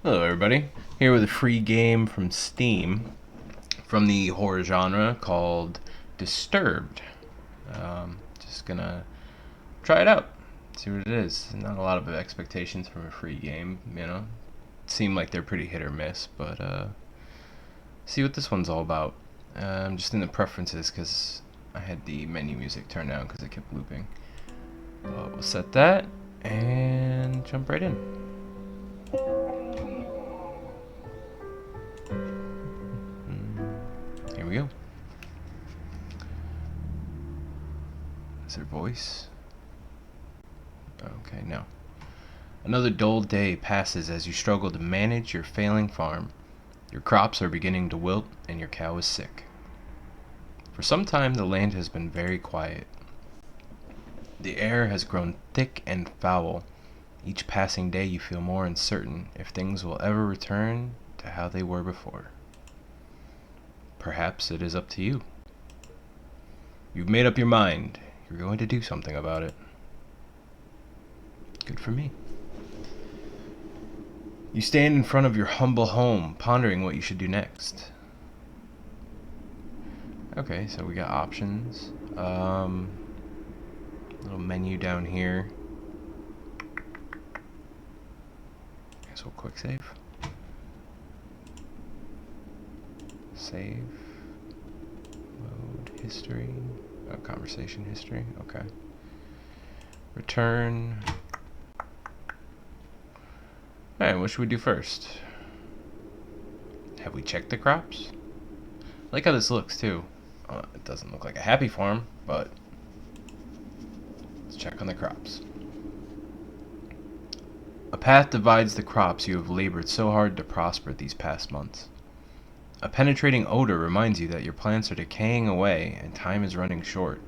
Hello everybody, here with a free game from Steam from the horror genre called Disturbed. Just gonna try it out, see what it is. Not a lot of expectations from a free game, you know. Seem like they're pretty hit or miss, but see what this one's all about. I'm just in the preferences because I had the menu music turned down because it kept looping. We'll set that and jump right in. Here we go. Is there voice? Okay, no. Another dull day passes as you struggle to manage your failing farm. Your crops are beginning to wilt and your cow is sick. For some time the land has been very quiet. The air has grown thick and foul. Each passing day you feel more uncertain if things will ever return to how they were before. Perhaps it is up to you. You've made up your mind. You're going to do something about it. Good for me. You stand in front of your humble home, pondering what you should do next. Okay, so we got options. Little menu down here. Guess we'll quick save. Save. Load history. Oh, conversation history. Okay. Return. Alright, what should we do first? Have we checked the crops? I like how this looks too. It doesn't look like a happy farm, but let's check on the crops. A path divides the crops you have labored so hard to prosper these past months. A penetrating odor reminds you that your plants are decaying away and time is running short.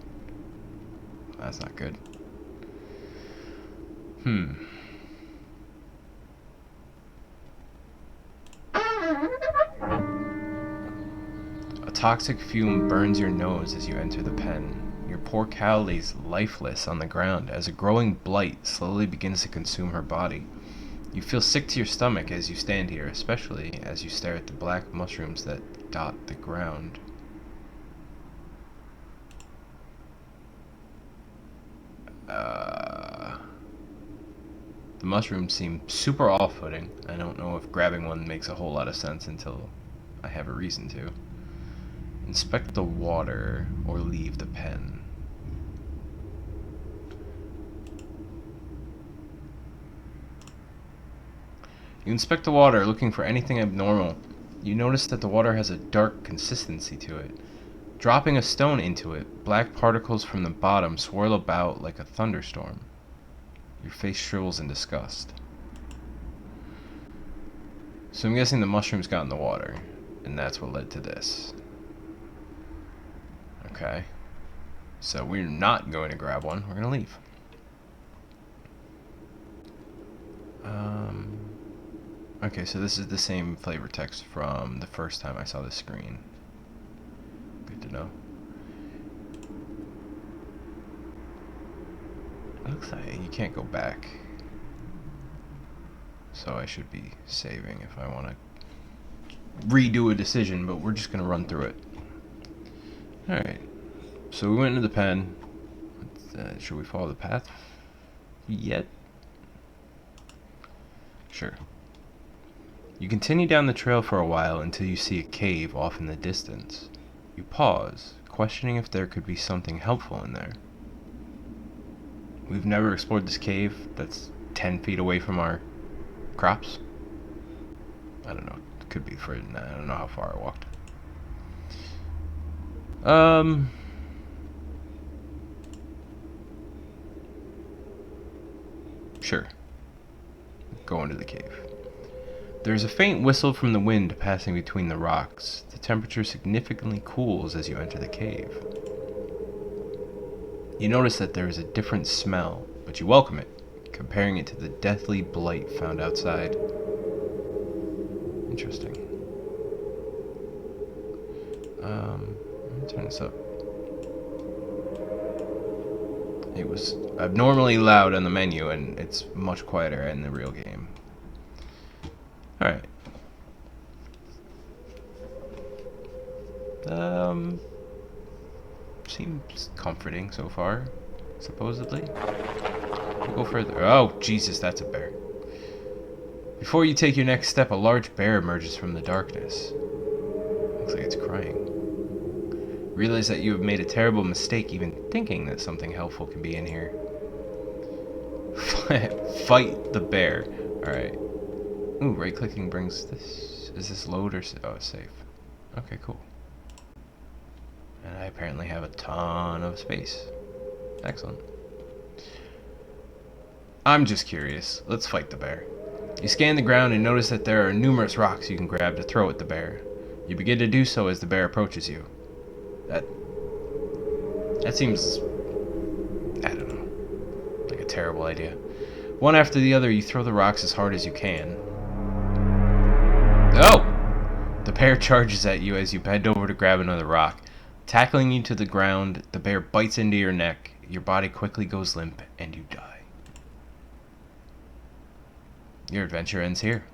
That's not good. A toxic fume burns your nose as you enter the pen. Your poor cow lays lifeless on the ground as a growing blight slowly begins to consume her body. You feel sick to your stomach as you stand here, especially as you stare at the black mushrooms that dot the ground. The mushrooms seem super off-putting. I don't know if grabbing one makes a whole lot of sense until I have a reason to. Inspect the water or leave the pen. You inspect the water, looking for anything abnormal. You notice that the water has a dark consistency to it. Dropping a stone into it, black particles from the bottom swirl about like a thunderstorm. Your face shrivels in disgust. So I'm guessing the mushrooms got in the water, and that's what led to this. Okay. So we're not going to grab one, we're going to leave. Okay, so this is the same flavor text from the first time I saw the screen. Good to know. It looks like you can't go back. So I should be saving if I want to redo a decision, but we're just going to run through it. Alright. So we went into the pen. Should we follow the path yet? Sure. You continue down the trail for a while until you see a cave off in the distance. You pause, questioning if there could be something helpful in there. We've never explored this cave that's 10 feet away from our crops. I don't know. It could be for... I don't know how far I walked. Sure. Go into the cave. There's a faint whistle from the wind passing between the rocks. The temperature significantly cools as you enter the cave. You notice that there is a different smell, but you welcome it, comparing it to the deathly blight found outside. Interesting. Let me turn this up. It was abnormally loud on the menu, and it's much quieter in the real game. Alright. Seems comforting so far, supposedly. We'll go further. Oh, Jesus, that's a bear. Before you take your next step, a large bear emerges from the darkness. Looks like it's crying. Realize that you have made a terrible mistake even thinking that something helpful can be in here. Fight the bear. Alright. Ooh, right-clicking brings this... Is this load or... Oh, it's safe. Okay, cool. And I apparently have a ton of space. Excellent. I'm just curious. Let's fight the bear. You scan the ground and notice that there are numerous rocks you can grab to throw at the bear. You begin to do so as the bear approaches you. That seems... I don't know. Like a terrible idea. One after the other, you throw the rocks as hard as you can. Oh! The bear charges at you as you bend over to grab another rock. Tackling you to the ground, the bear bites into your neck. Your body quickly goes limp, and you die. Your adventure ends here.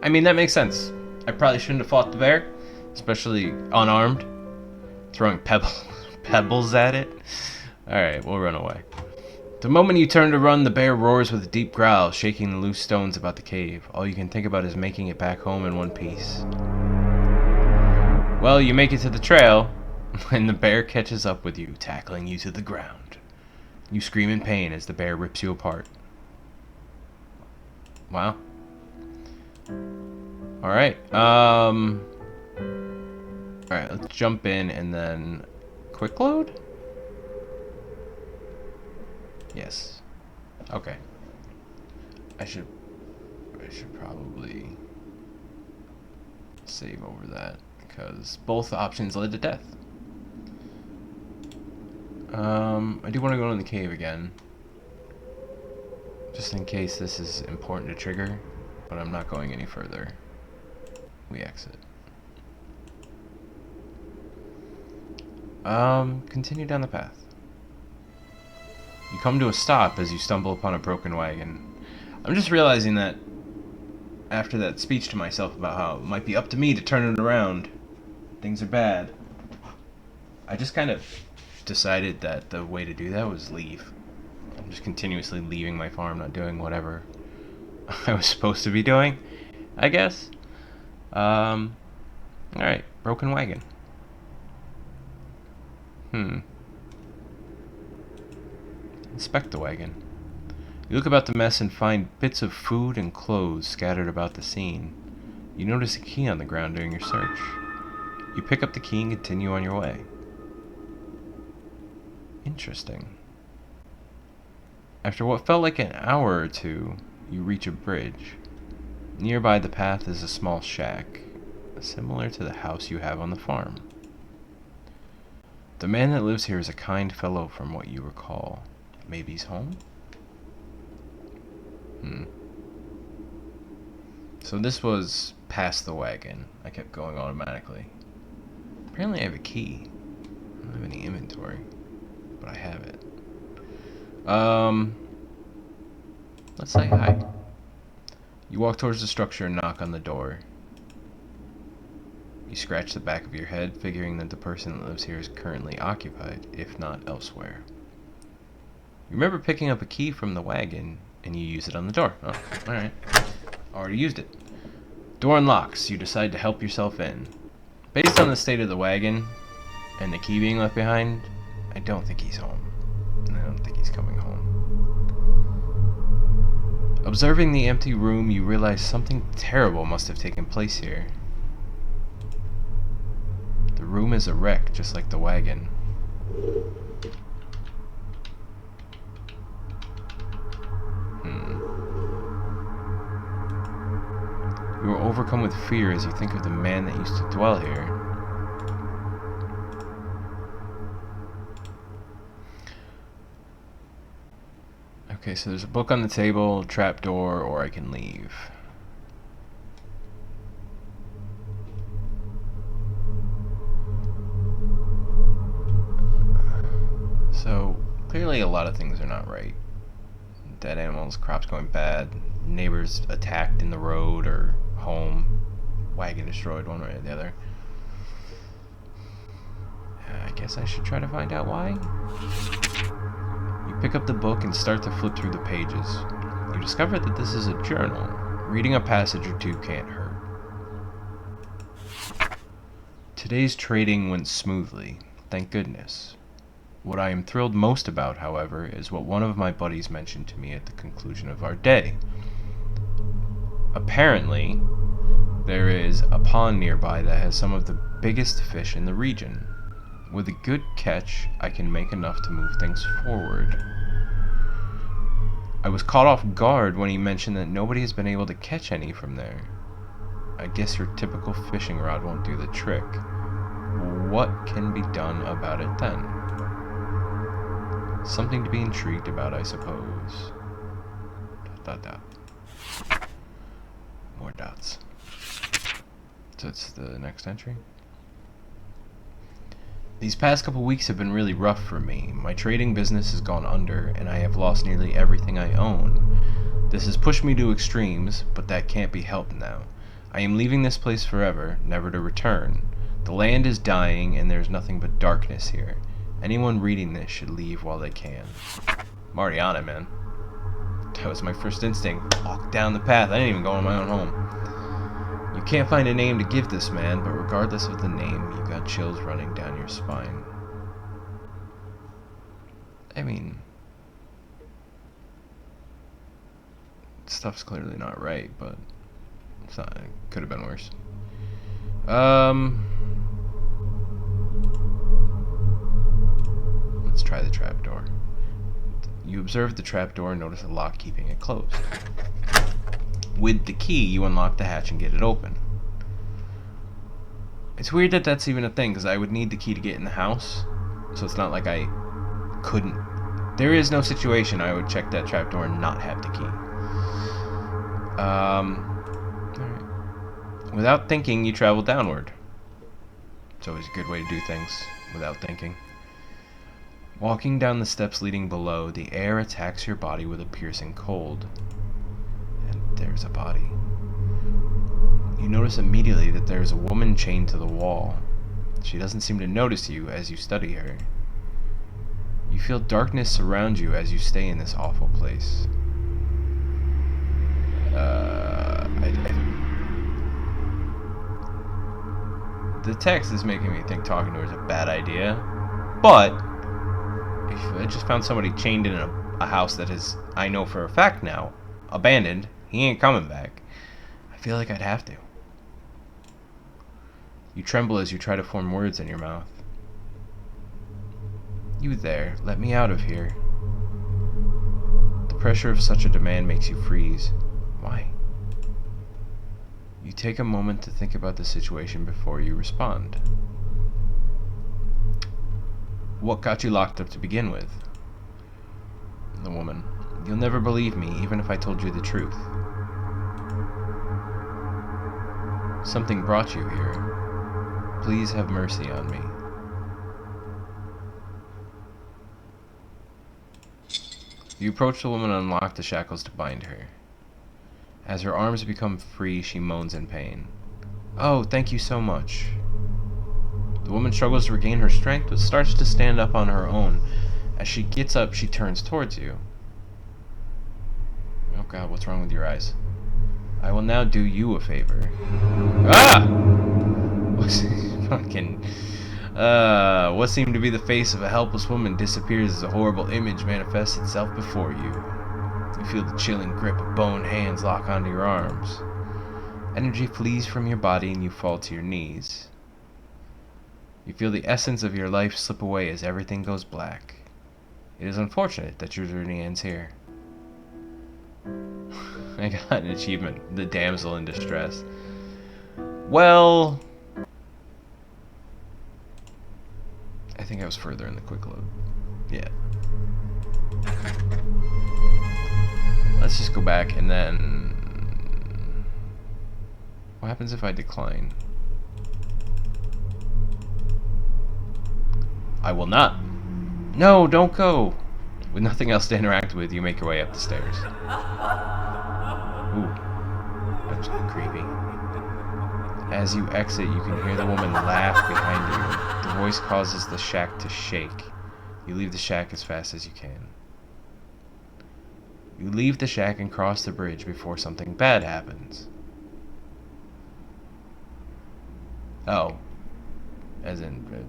I mean, that makes sense. I probably shouldn't have fought the bear, especially unarmed, throwing pebbles at it. Alright, we'll run away. The moment you turn to run, the bear roars with a deep growl, shaking the loose stones about the cave. All you can think about is making it back home in one piece. Well, you make it to the trail, and the bear catches up with you, tackling you to the ground. You scream in pain as the bear rips you apart. Wow. Alright, alright, let's jump in and then quick load? Yes. Okay. I should probably save over that because both options led to death. I do want to go in the cave again, just in case this is important to trigger, but I'm not going any further. We exit. Continue down the path. You come to a stop as you stumble upon a broken wagon. I'm just realizing that after that speech to myself about how it might be up to me to turn it around, things are bad, I just kind of decided that the way to do that was leave. I'm just continuously leaving my farm, not doing whatever I was supposed to be doing, I guess. Alright, broken wagon. Inspect the wagon. You look about the mess and find bits of food and clothes scattered about the scene. You notice a key on the ground during your search. You pick up the key and continue on your way. Interesting. After what felt like an hour or two, you reach a bridge. Nearby the path is a small shack, similar to the house you have on the farm. The man that lives here is a kind fellow from what you recall. Maybe he's home? So this was past the wagon. I kept going automatically. Apparently I have a key. I don't have any inventory, but I have it. Let's say hi. You walk towards the structure and knock on the door. You scratch the back of your head, figuring that the person that lives here is currently occupied, if not elsewhere. You remember picking up a key from the wagon, and you use it on the door. Oh, alright. Already used it. Door unlocks. You decide to help yourself in. Based on the state of the wagon, and the key being left behind, I don't think he's home. I don't think he's coming home. Observing the empty room, you realize something terrible must have taken place here. The room is a wreck, just like the wagon. You are overcome with fear as you think of the man that used to dwell here. Okay, so there's a book on the table, trapdoor, or I can leave. So, clearly a lot of things are not right. Dead animals, crops going bad, neighbors attacked in the road or home, wagon destroyed, one way or the other. I guess I should try to find out why. You pick up the book and start to flip through the pages. You discover that this is a journal. Reading a passage or two can't hurt. Today's trading went smoothly, thank goodness. What I am thrilled most about, however, is what one of my buddies mentioned to me at the conclusion of our day. Apparently, there is a pond nearby that has some of the biggest fish in the region. With a good catch, I can make enough to move things forward. I was caught off guard when he mentioned that nobody has been able to catch any from there. I guess your typical fishing rod won't do the trick. What can be done about it then? Something to be intrigued about, I suppose. Dot, dot, dot. More dots. So it's the next entry. These past couple weeks have been really rough for me. My trading business has gone under, and I have lost nearly everything I own. This has pushed me to extremes, but that can't be helped now. I am leaving this place forever, never to return. The land is dying, and there's nothing but darkness here. Anyone reading this should leave while they can. I'm already on it, man. That was my first instinct. Walk down the path. I didn't even go in my own home. You can't find a name to give this man, but regardless of the name, you got chills running down your spine. I mean, stuff's clearly not right, but it's not. It could have been worse. Let's try the trapdoor. You observe the trapdoor and notice a lock keeping it closed. With the key, you unlock the hatch and get it open. It's weird that that's even a thing, because I would need the key to get in the house, so it's not like I couldn't. There is no situation I would check that trapdoor and not have the key. Alright. Without thinking, you travel downward. It's always a good way to do things, without thinking. Walking down the steps leading below, the air attacks your body with a piercing cold. There's a body. You notice immediately that there's a woman chained to the wall. She doesn't seem to notice you as you study her. You feel darkness surround you as you stay in this awful place. The text is making me think talking to her is a bad idea, but if I just found somebody chained in a house that is, I know for a fact now, abandoned, he ain't coming back, I feel like I'd have to. You tremble as you try to form words in your mouth. You there, let me out of here. The pressure of such a demand makes you freeze. Why? You take a moment to think about the situation before you respond. What got you locked up to begin with? The woman. You'll never believe me, even if I told you the truth. Something brought you here. Please have mercy on me. You approach the woman and unlock the shackles to bind her. As her arms become free, she moans in pain. Oh, thank you so much. The woman struggles to regain her strength, but starts to stand up on her own. As she gets up, she turns towards you. Oh God, what's wrong with your eyes? I will now do you a favor. Ah! What seemed to be the face of a helpless woman disappears as a horrible image manifests itself before you. You feel the chilling grip of bone hands lock onto your arms. Energy flees from your body and you fall to your knees. You feel the essence of your life slip away as everything goes black. It is unfortunate that your journey ends here. I got an achievement. The damsel in distress. Well, I think I was further in the quick load. Yeah. Let's just go back and then... What happens if I decline? I will not. No, don't go. With nothing else to interact with, you make your way up the stairs. Ooh, that's creepy. As you exit, you can hear the woman laugh behind you. The voice causes the shack to shake. You leave the shack as fast as you can. You leave the shack and cross the bridge before something bad happens. Oh. As in,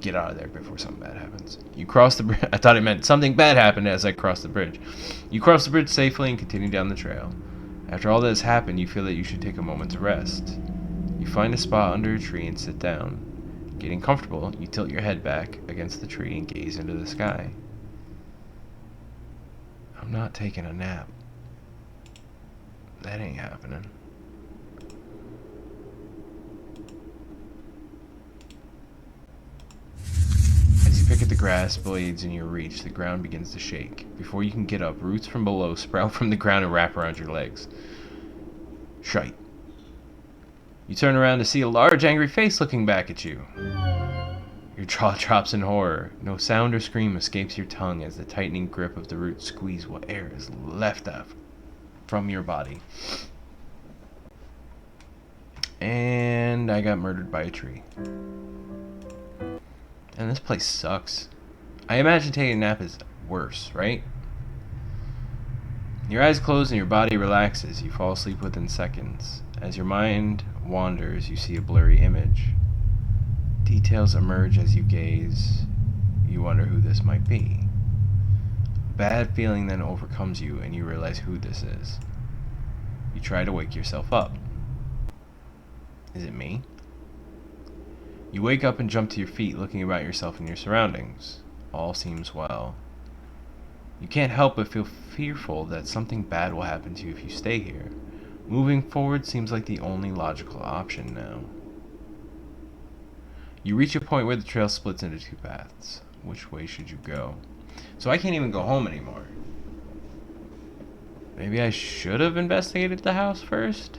get out of there before something bad happens. You cross the bridge. I thought it meant something bad happened as I crossed the bridge. You cross the bridge safely and continue down the trail. After all that has happened, you feel that you should take a moment to rest. You find a spot under a tree and sit down. Getting comfortable, you tilt your head back against the tree and gaze into the sky. I'm not taking a nap. That ain't happening. As you pick at the grass blades in your reach, the ground begins to shake. Before you can get up, roots from below sprout from the ground and wrap around your legs. Shite. You turn around to see a large, angry face looking back at you. Your jaw drops in horror. No sound or scream escapes your tongue as the tightening grip of the roots squeeze what air is left from your body. And I got murdered by a tree. And this place sucks. I imagine taking a nap is worse, right? Your eyes close and your body relaxes. You fall asleep within seconds. As your mind wanders, you see a blurry image. Details emerge as you gaze. You wonder who this might be. A bad feeling then overcomes you and you realize who this is. You try to wake yourself up. Is it me? You wake up and jump to your feet, looking about yourself and your surroundings. All seems well. You can't help but feel fearful that something bad will happen to you if you stay here. Moving forward seems like the only logical option now. You reach a point where the trail splits into two paths. Which way should you go? So I can't even go home anymore. Maybe I should have investigated the house first?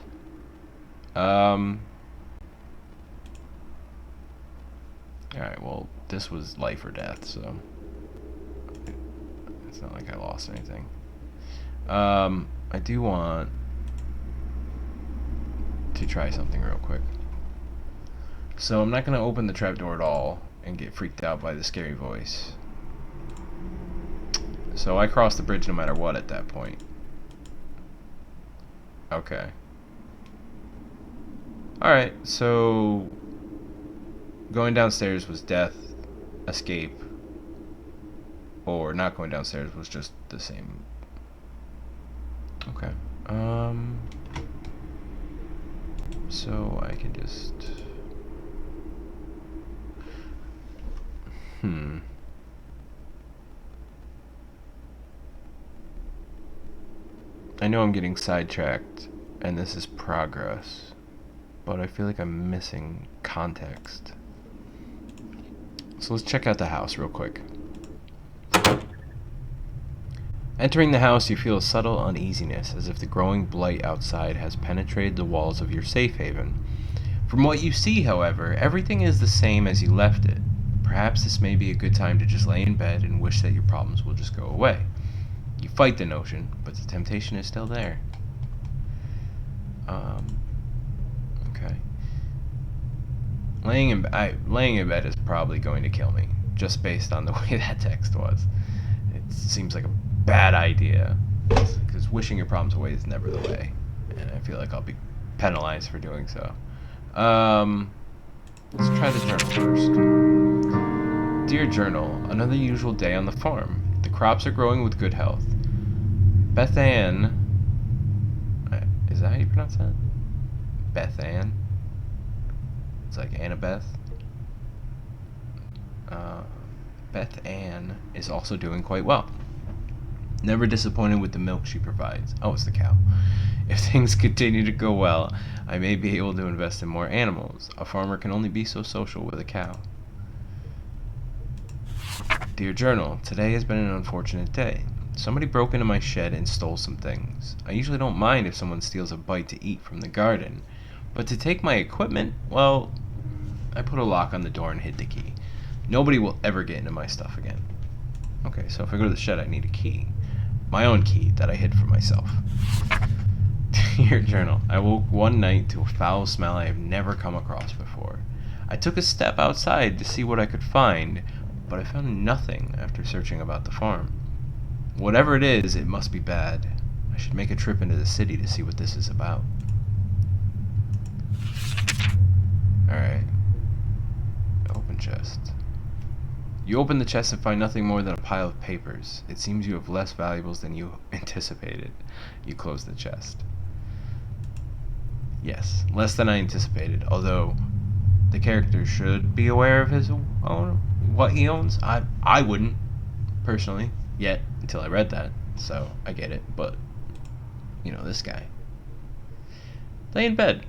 Alright, well, this was life or death, so it's not like I lost anything. I do want to try something real quick. So I'm not going to open the trapdoor at all and get freaked out by the scary voice. So I cross the bridge no matter what at that point. Okay. Alright, so going downstairs was death, escape, or not going downstairs was just the same. Okay. So I can just... I know I'm getting sidetracked, and this is progress, but I feel like I'm missing context. So let's check out the house real quick. Entering the house, you feel a subtle uneasiness, as if the growing blight outside has penetrated the walls of your safe haven. From what you see, however, everything is the same as you left it. Perhaps this may be a good time to just lay in bed and wish that your problems will just go away. You fight the notion, but the temptation is still there. Okay. Laying in bed is probably going to kill me, just based on the way that text was. It seems like a bad idea, because wishing your problems away is never the way, and I feel like I'll be penalized for doing so. Let's try the journal first. Dear Journal, another usual day on the farm. The crops are growing with good health. Beth Ann, is that how you pronounce that? Beth Ann? It's like Annabeth. Beth Ann is also doing quite well. Never disappointed with the milk she provides. Oh, it's the cow. If things continue to go well, I may be able to invest in more animals. A farmer can only be so social with a cow. Dear Journal, today has been an unfortunate day. Somebody broke into my shed and stole some things. I usually don't mind if someone steals a bite to eat from the garden, but to take my equipment, well, I put a lock on the door and hid the key. Nobody will ever get into my stuff again. Okay, so if I go to the shed, I need a key. My own key that I hid for myself. Your journal. I woke one night to a foul smell I have never come across before. I took a step outside to see what I could find, but I found nothing after searching about the farm. Whatever it is, it must be bad. I should make a trip into the city to see what this is about. Alright. Open chest. You open the chest and find nothing more than a pile of papers. It seems you have less valuables than you anticipated. You close the chest. Yes, less than I anticipated, although the character should be aware of his own, what he owns. I wouldn't, personally, yet, until I read that, so I get it, but, you know, this guy. Lay in bed.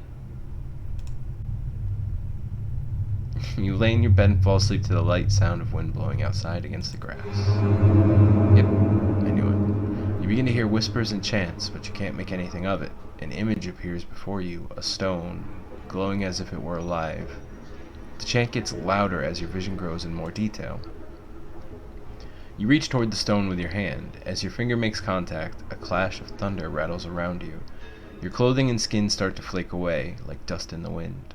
You lay in your bed and fall asleep to the light sound of wind blowing outside against the grass. Yep, I knew it. You begin to hear whispers and chants, but you can't make anything of it. An image appears before you, a stone, glowing as if it were alive. The chant gets louder as your vision grows in more detail. You reach toward the stone with your hand. As your finger makes contact, a clash of thunder rattles around you. Your clothing and skin start to flake away, like dust in the wind.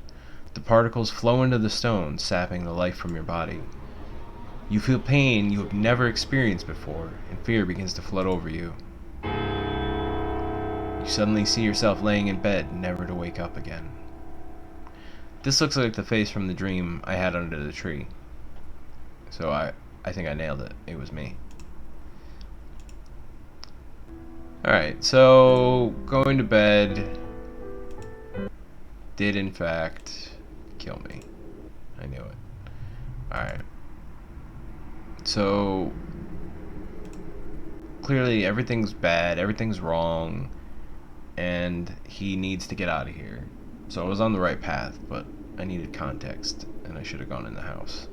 The particles flow into the stone, sapping the life from your body. You feel pain you have never experienced before, and fear begins to flood over you. You suddenly see yourself laying in bed, never to wake up again. This looks like the face from the dream I had under the tree. So I think I nailed it. It was me. Alright, so going to bed did in fact kill me. I knew it. Alright. So clearly everything's bad, everything's wrong, and he needs to get out of here. So I was on the right path, but I needed context, and I should have gone in the house.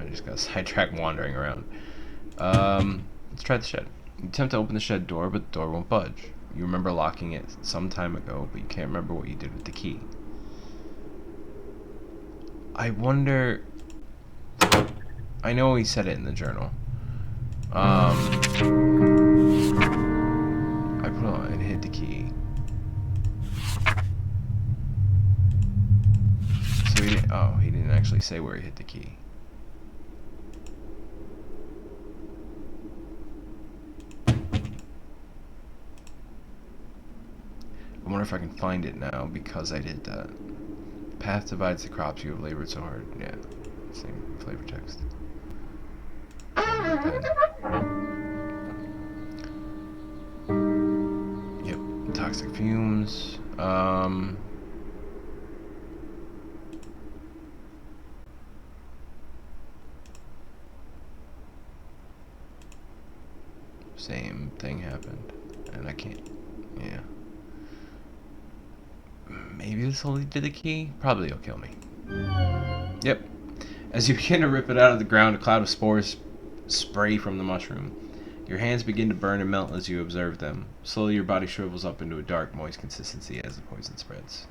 I just got sidetracked wandering around. Let's try the shed. You attempt to open the shed door, but the door won't budge. You remember locking it some time ago, but you can't remember what you did with the key. I wonder... I know he said it in the journal. I put on and hid the key. So he didn't actually say where he hid the key. I wonder if I can find it now because I did that. Path divides the crops you have labored so hard. Yeah, same flavor text. Yep, toxic fumes. Same thing happened, and I can't. Yeah. Maybe this will lead to the key? Probably it'll kill me. Yep. As you begin to rip it out of the ground, a cloud of spores spray from the mushroom. Your hands begin to burn and melt as you observe them. Slowly your body shrivels up into a dark, moist consistency as the poison spreads.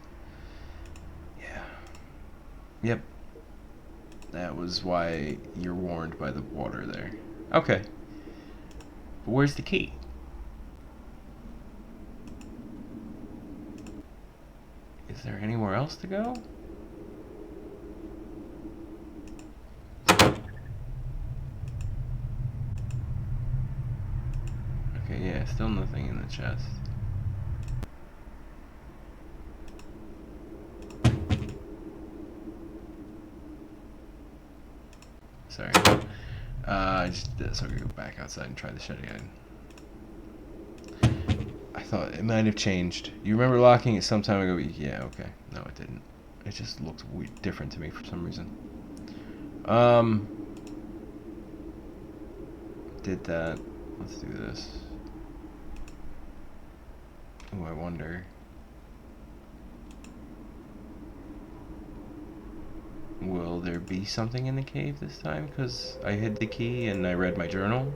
Yeah. Yep. That was why you're warned by the water there. Okay. But where's the key? Is there anywhere else to go? Okay, yeah, still nothing in the chest. Sorry. I just did this so I could go back outside and try the shed again. I thought it might have changed. You remember locking it some time ago? Yeah, okay. No, it didn't. It just looked different to me for some reason. Did that. Let's do this. Oh, I wonder. Will there be something in the cave this time? Because I hid the key and I read my journal.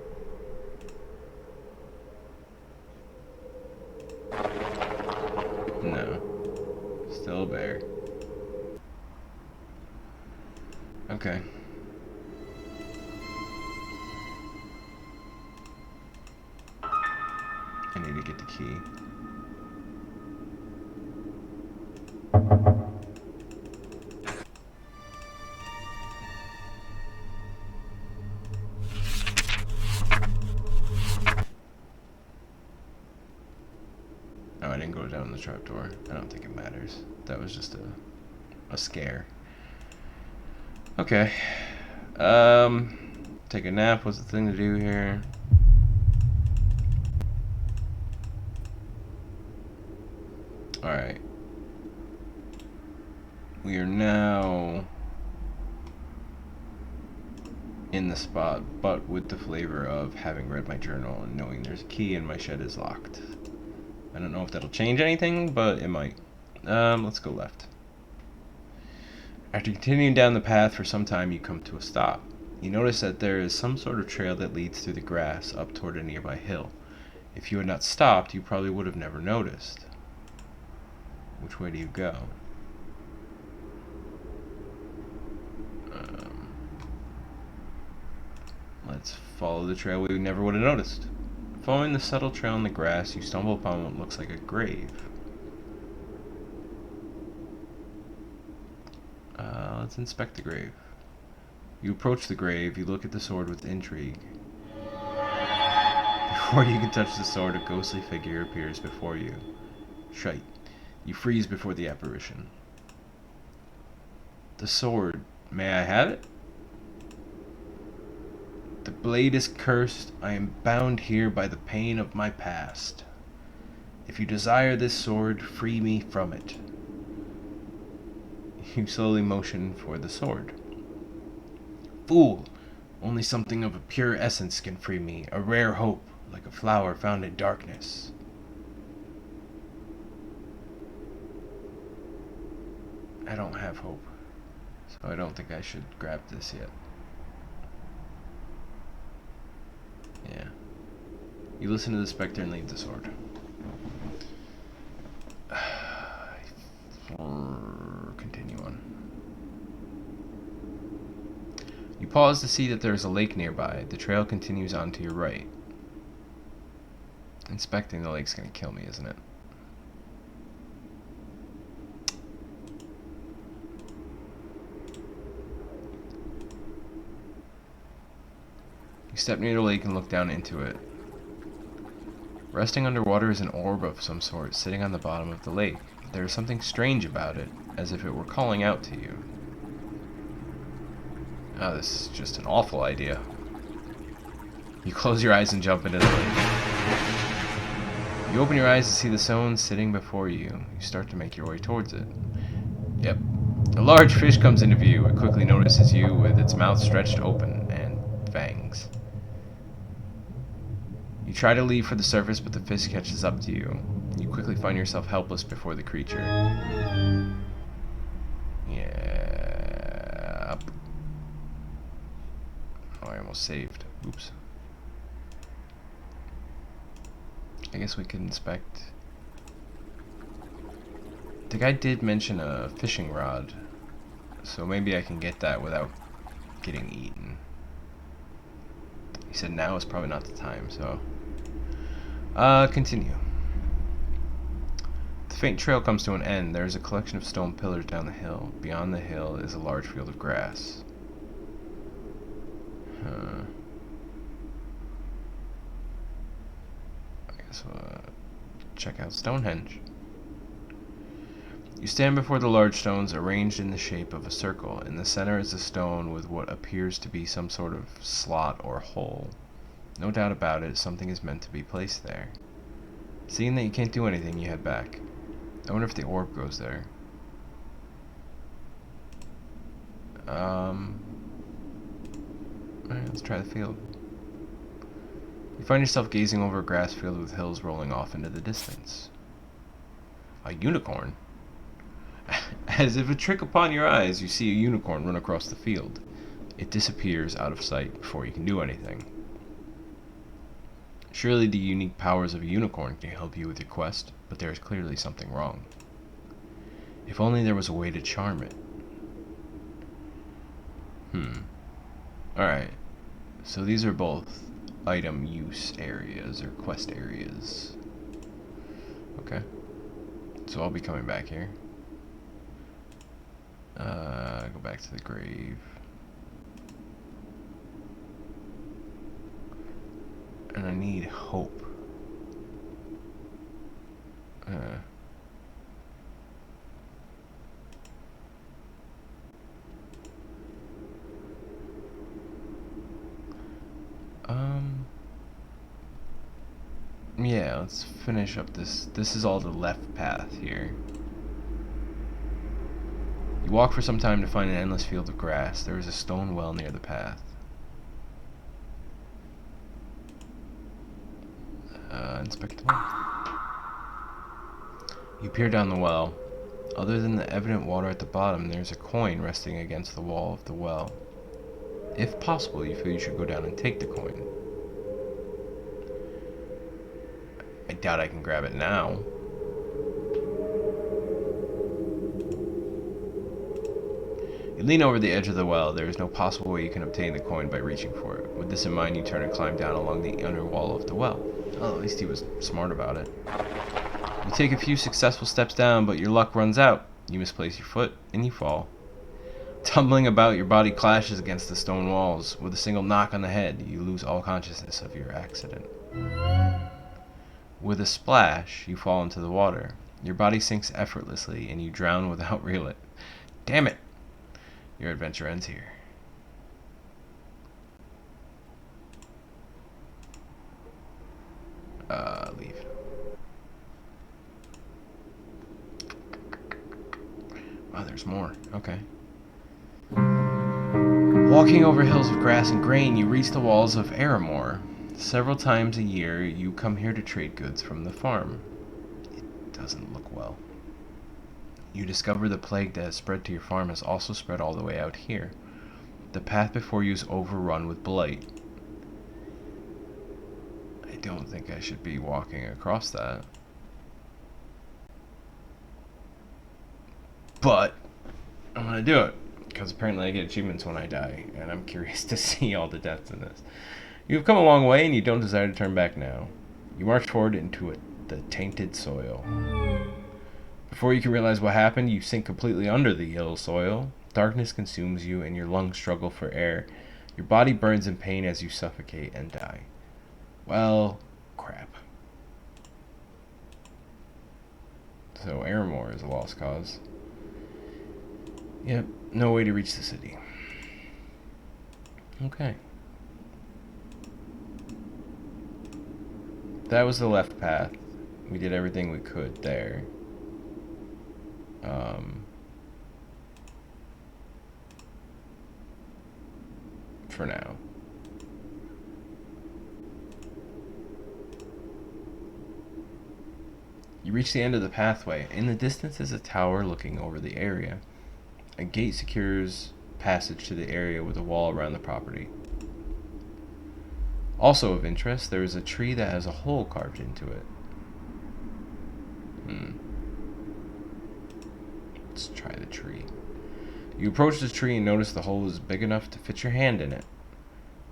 No. Still a bear. Okay. I need to get the key. Oh, I didn't go down the trapdoor. I don't think it matters. That was just a scare. Okay. Take a nap. What's the thing to do here? Alright. We are now in the spot, but with the flavor of having read my journal and knowing there's a key and my shed is locked. I don't know if that'll change anything, but it might. Let's go left. After continuing down the path for some time, you come to a stop. You notice that there is some sort of trail that leads through the grass up toward a nearby hill. If you had not stopped, you probably would have never noticed. Which way do you go? Let's follow the trail we never would have noticed. Following the subtle trail in the grass, you stumble upon what looks like a grave. Let's inspect the grave. You approach the grave, you look at the sword with intrigue. Before you can touch the sword, a ghostly figure appears before you. Shite. You freeze before the apparition. The sword, may I have it? The blade is cursed. I am bound here by the pain of my past. If you desire this sword, free me from it. You slowly motion for the sword. Fool! Only something of a pure essence can free me, a rare hope, like a flower found in darkness. I don't have hope, so I don't think I should grab this yet. Yeah. You listen to the specter and leave the sword. Continue on. You pause to see that there is a lake nearby. The trail continues on to your right. Inspecting the lake's gonna kill me, isn't it? You step near the lake and look down into it. Resting underwater is an orb of some sort sitting on the bottom of the lake. There is something strange about it, as if it were calling out to you. Oh, this is just an awful idea. You close your eyes and jump into the lake. You open your eyes to see the stone sitting before you. You start to make your way towards it. Yep. A large fish comes into view. It quickly notices you with its mouth stretched open and fangs. You try to leave for the surface, but the fish catches up to you. You quickly find yourself helpless before the creature. Yeah. Oh, I almost saved. Oops. I guess we could inspect. The guy did mention a fishing rod, so maybe I can get that without getting eaten. He said now is probably not the time, so... continue. The faint trail comes to an end. There is a collection of stone pillars down the hill. Beyond the hill is a large field of grass. I guess we'll check out Stonehenge. You stand before the large stones arranged in the shape of a circle. In the center is a stone with what appears to be some sort of slot or hole. No doubt about it, something is meant to be placed there. Seeing that you can't do anything, you head back. I wonder if the orb goes there. Alright, let's try the field. You find yourself gazing over a grass field with hills rolling off into the distance. A unicorn? As if a trick upon your eyes, you see a unicorn run across the field. It disappears out of sight before you can do anything. Surely the unique powers of a unicorn can help you with your quest, but there is clearly something wrong. If only there was a way to charm it. Alright, so these are both item use areas, or quest areas. Okay. So I'll be coming back here. Go back to the grave. And I need hope. Yeah, let's finish up this. This is all the left path here. You walk for some time to find an endless field of grass. There is a stone well near the path. Inspect the well. You peer down the well. Other than the evident water at the bottom, there's a coin resting against the wall of the well. If possible, you feel you should go down and take the coin. I doubt I can grab it now. You lean over the edge of the well. There is no possible way you can obtain the coin by reaching for it. With this in mind, you turn and climb down along the inner wall of the well. Well, at least he was smart about it. You take a few successful steps down, but your luck runs out. You misplace your foot, and you fall. Tumbling about, your body clashes against the stone walls. With a single knock on the head, you lose all consciousness of your accident. With a splash, you fall into the water. Your body sinks effortlessly, and you drown without realizing. Damn it! Your adventure ends here. Leave. Wow, there's more. Okay. Walking over hills of grass and grain, you reach the walls of Aramore. Several times a year, you come here to trade goods from the farm. It doesn't look well. You discover the plague that has spread to your farm has also spread all the way out here. The path before you is overrun with blight. I don't think I should be walking across that. But I'm gonna do it, because apparently I get achievements when I die, and I'm curious to see all the deaths in this. You've come a long way, and you don't desire to turn back now. You march forward into the tainted soil. Before you can realize what happened, you sink completely under the yellow soil. Darkness consumes you, and your lungs struggle for air. Your body burns in pain as you suffocate and die. Well, crap. So Aramore is a lost cause. Yep, no way to reach the city. Okay. That was the left path. We did everything we could there. For now. You reach the end of the pathway. In the distance is a tower looking over the area. A gate secures passage to the area with a wall around the property. Also of interest, there is a tree that has a hole carved into it. Let's try the tree. You approach the tree and notice the hole is big enough to fit your hand in it.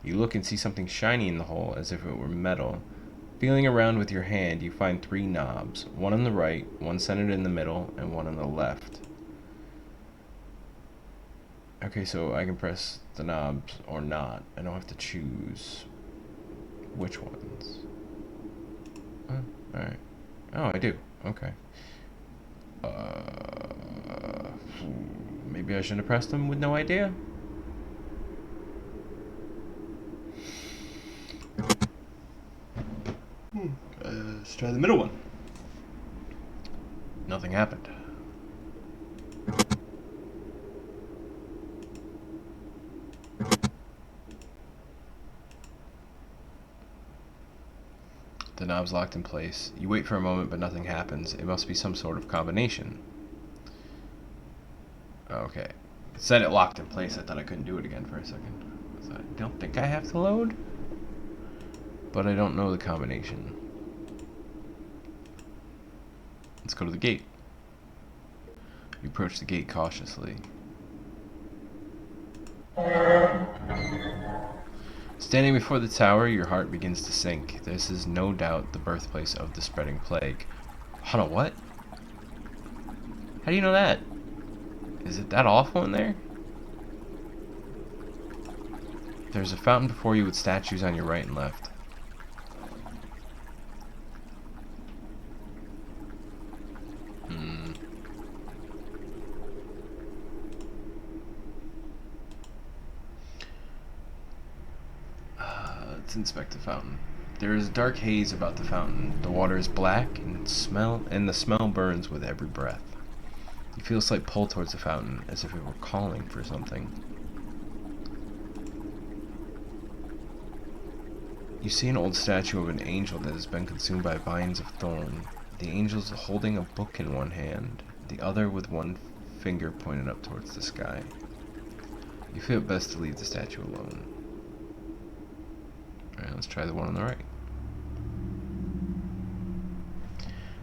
You look and see something shiny in the hole, as if it were metal. Feeling around with your hand, you find 3 knobs. One on the right, one centered in the middle, and one on the left. Okay, so I can press the knobs or not. I don't have to choose which ones. Alright. Oh, I do. Okay. Maybe I shouldn't have pressed them with no idea. Let's try the middle one. Nothing happened. The knob's locked in place. You wait for a moment, but nothing happens. It must be some sort of combination. Okay. It said it locked in place. I thought I couldn't do it again for a second. So I don't think I have to load. But I don't know the combination. Let's go to the gate. You approach the gate cautiously. Standing before the tower, your heart begins to sink. This is no doubt the birthplace of the spreading plague. Hold on, what? How do you know that? Is it that awful in there? There's a fountain before you with statues on your right and left. Let's inspect the fountain. There is a dark haze about the fountain. The water is black and the smell burns with every breath. You feel a slight pull towards the fountain, as if it were calling for something. You see an old statue of an angel that has been consumed by vines of thorn. The angel is holding a book in one hand, the other with one finger pointed up towards the sky. You feel it best to leave the statue alone. Alright, let's try the one on the right.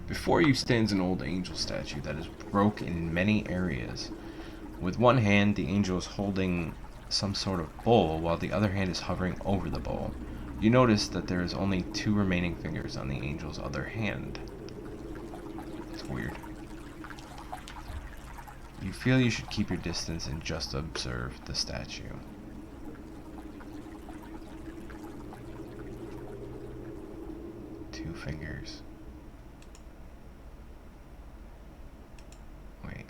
Before you stands an old angel statue that is broken in many areas. With one hand, the angel is holding some sort of bowl, while the other hand is hovering over the bowl. You notice that there is only 2 remaining fingers on the angel's other hand. It's weird. You feel you should keep your distance and just observe the statue. Two fingers. Wait.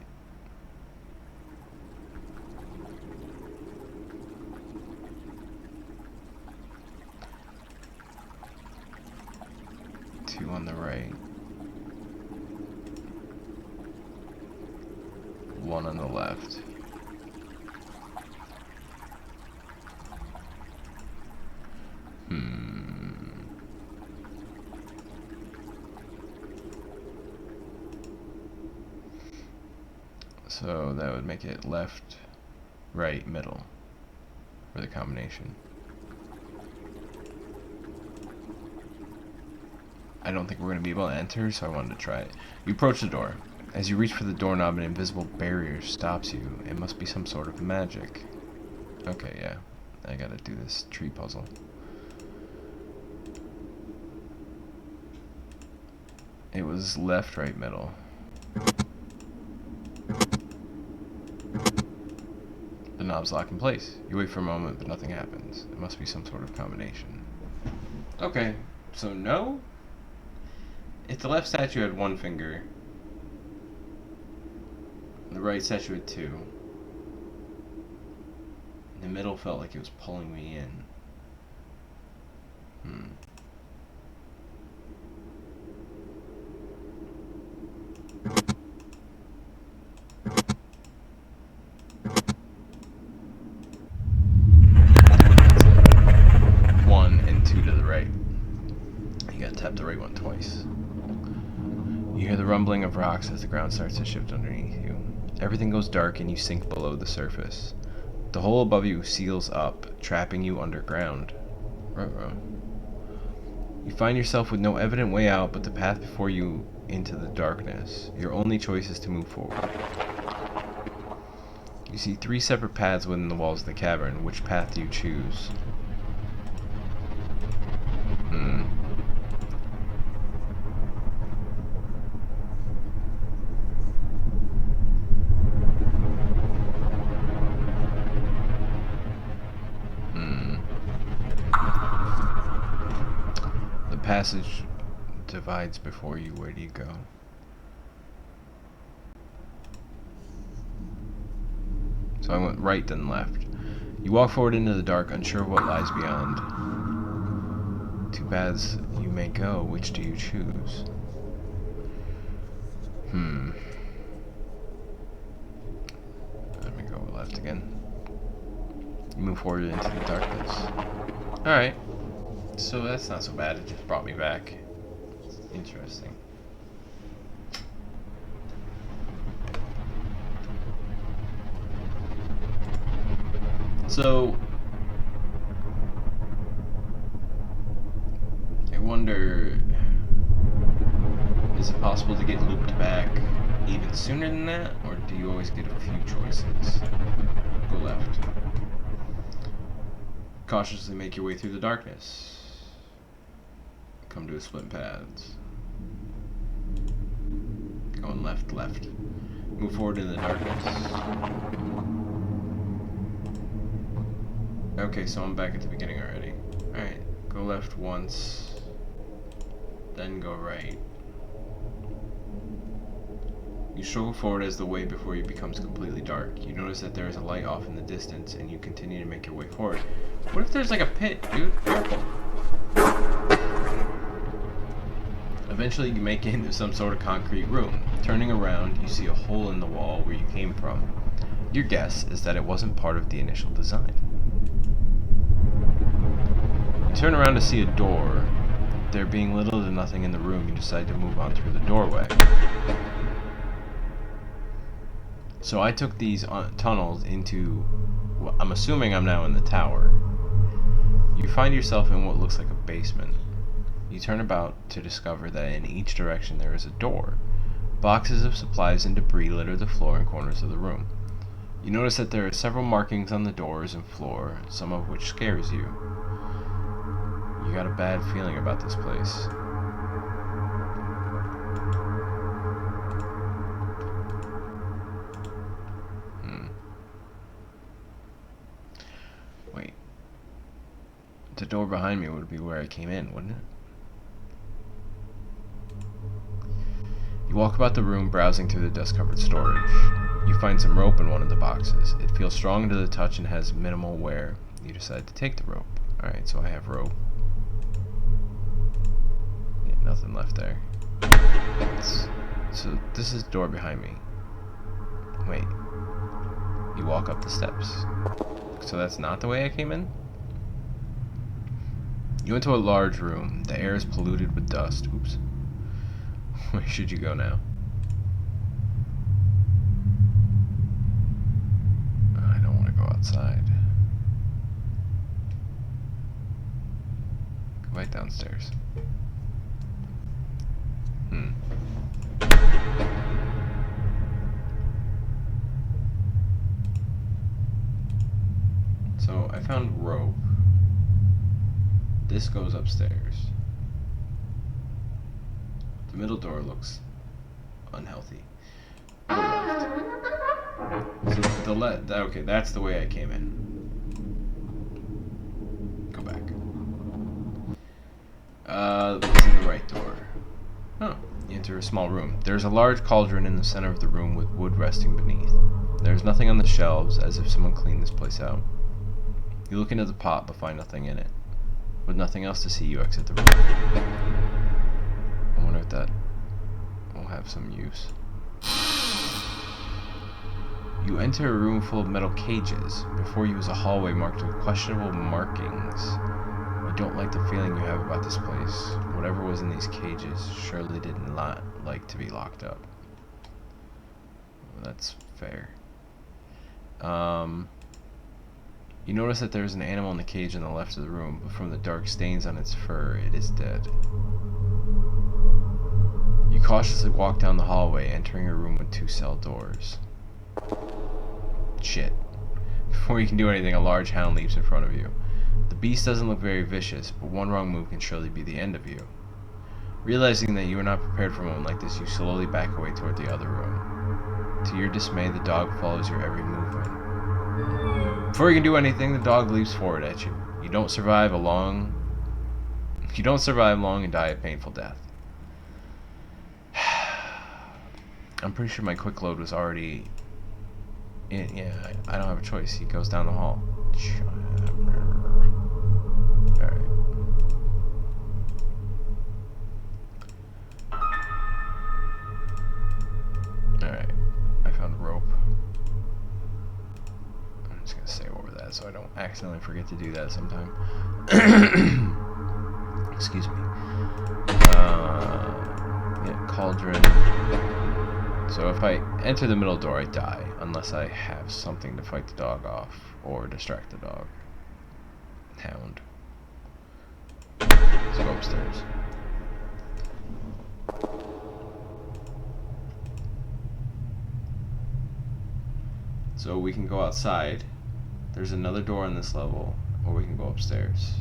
Two on the right. One on the left. So that would make it left, right, middle for the combination. I don't think we're going to be able to enter, so I wanted to try it. You approach the door. As you reach for the doorknob, an invisible barrier stops you. It must be some sort of magic. Okay, yeah. I gotta do this tree puzzle. It was left, right, middle. The knob's locked in place. You wait for a moment, but nothing happens. It must be some sort of combination. Okay, so no? If the left statue had 1 finger, the right statue had 2. The middle felt like it was pulling me in. One and 2 to the right. You gotta tap the right one twice. You hear the rumbling of rocks as the ground starts to shift underneath you. Everything goes dark and you sink below the surface. The hole above you seals up, trapping you underground. Ruh-roh. You find yourself with no evident way out but the path before you into the darkness. Your only choice is to move forward. You see 3 separate paths within the walls of the cavern. Which path do you choose? The passage divides before you. Where do you go? So I went right then left. You walk forward into the dark, unsure of what lies beyond. 2 paths you may go. Which do you choose? Let me go left again. You move forward into the darkness. Alright. So that's not so bad. It just brought me back. Interesting. So I wonder, is it possible to get looped back even sooner than that, or do you always get a few choices? Go left. Cautiously make your way through the darkness. Come to a split paths. going left, left. Move forward in the darkness. Okay, so I'm back at the beginning already. Alright, go left once, then go right. You struggle forward as the way before you becomes completely dark. You notice that there is a light off in the distance, and you continue to make your way forward. What if there's like a pit, dude? Careful. Eventually, you make it into some sort of concrete room. Turning around, you see a hole in the wall where you came from. Your guess is that it wasn't part of the initial design. You turn around to see a door. There being little to nothing in the room, you decide to move on through the doorway. So I took these tunnels into, well, I'm assuming I'm now in the tower. You find yourself in what looks like a basement. You turn about to discover that in each direction there is a door. Boxes of supplies and debris litter the floor and corners of the room. You notice that there are several markings on the doors and floor, some of which scares you. You got a bad feeling about this place. Wait. The door behind me would be where I came in, wouldn't it? You walk about the room, browsing through the dust-covered storage. You find some rope in one of the boxes. It feels strong to the touch and has minimal wear. You decide to take the rope. Alright, so I have rope. Yeah, nothing left there. So this is the door behind me. Wait. You walk up the steps. So that's not the way I came in? You enter a large room. The air is polluted with dust. Oops. Where should you go now? I don't want to go outside. Go right downstairs. So I found rope. This goes upstairs. The middle door looks unhealthy. Go left. So okay, that's the way I came in. Go back. What's in the right door? Oh, you enter a small room. There's a large cauldron in the center of the room with wood resting beneath. There's nothing on the shelves, as if someone cleaned this place out. You look into the pot, but find nothing in it. With nothing else to see, you exit the room. I wonder if that will have some use. You enter a room full of metal cages. Before you is a hallway marked with questionable markings. You don't like the feeling you have about this place. Whatever was in these cages surely did not like to be locked up. Well, that's fair. You notice that there is an animal in the cage on the left of the room, but from the dark stains on its fur, it is dead. You cautiously walk down the hallway, entering a room with 2 cell doors. Shit. Before you can do anything, a large hound leaps in front of you. The beast doesn't look very vicious, but one wrong move can surely be the end of you. Realizing that you are not prepared for a moment like this, you slowly back away toward the other room. To your dismay, the dog follows your every movement. Before you can do anything, the dog leaps forward at you. You don't survive long and die a painful death. I'm pretty sure my quick load was already in. Yeah, I don't have a choice. He goes down the hall. Alright. Alright. I found a rope. I'm just gonna say over that so I don't accidentally forget to do that sometime. Excuse me. Yeah, cauldron. So if I enter the middle door, I die, unless I have something to fight the dog off, or distract the dog. Hound. Let's go upstairs. So we can go outside. There's another door on this level, or we can go upstairs.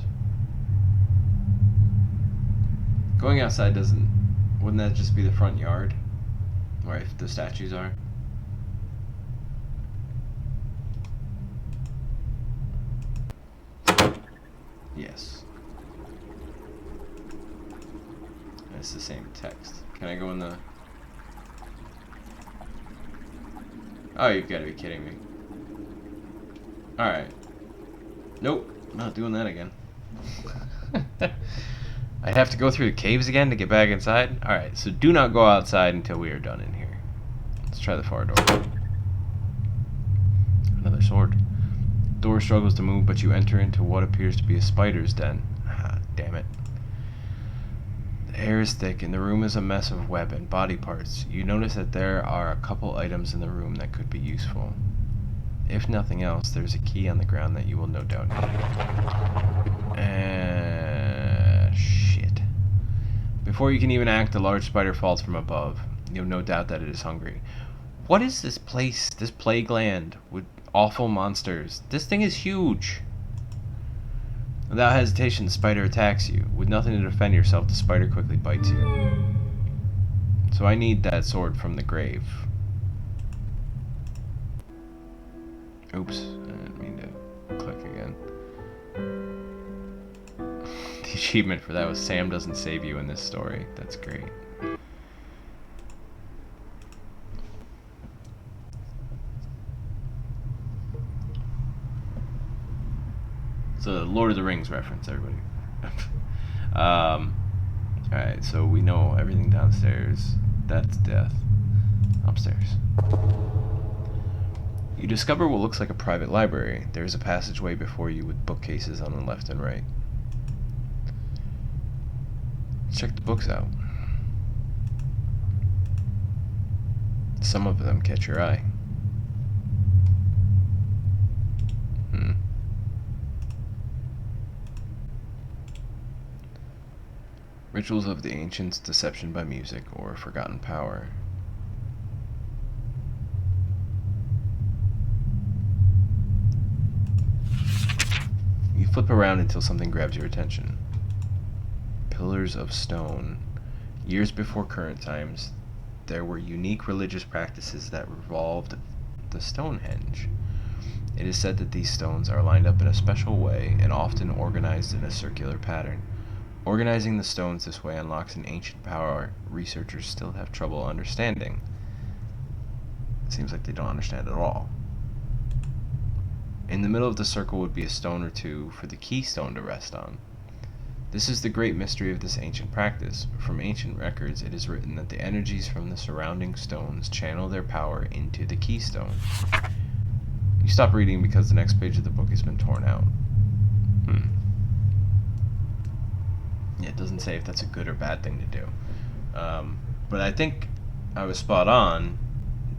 Going outside wouldn't that just be the front yard? Where the statues are. Yes. It's the same text. Can I go in the... Oh, you've got to be kidding me. Alright. Nope. Not doing that again. I'd have to go through the caves again to get back inside? Alright, so do not go outside until we are done in here. Let's try the far door. Another sword. Door struggles to move, but you enter into what appears to be a spider's den. Ah, damn it. The air is thick, and the room is a mess of web and body parts. You notice that there are a couple items in the room that could be useful. If nothing else, there's a key on the ground that you will no doubt need. Shit. Before you can even act, a large spider falls from above. You have no doubt that it is hungry. What is this place, this plague land, with awful monsters? This thing is huge. Without hesitation, the spider attacks you. With nothing to defend yourself, the spider quickly bites you. So I need that sword from the grave. Oops, I didn't mean to click again. The achievement for that was Sam doesn't save you in this story. That's great. It's a Lord of the Rings reference, everybody. Alright, so we know everything downstairs. That's death. Upstairs. You discover what looks like a private library. There is a passageway before you with bookcases on the left and right. Let's check the books out. Some of them catch your eye. Rituals of the Ancients, Deception by Music, or Forgotten Power. You flip around until something grabs your attention. Pillars of stone. Years before current times, there were unique religious practices that revolved the Stonehenge. It is said that these stones are lined up in a special way and often organized in a circular pattern. Organizing the stones this way unlocks an ancient power researchers still have trouble understanding. It seems like they don't understand at all. In the middle of the circle would be a stone or two for the keystone to rest on. This is the great mystery of this ancient practice. From ancient records, it is written that the energies from the surrounding stones channel their power into the keystone. You stop reading because the next page of the book has been torn out. Yeah, it doesn't say if that's a good or bad thing to do. But I think I was spot on.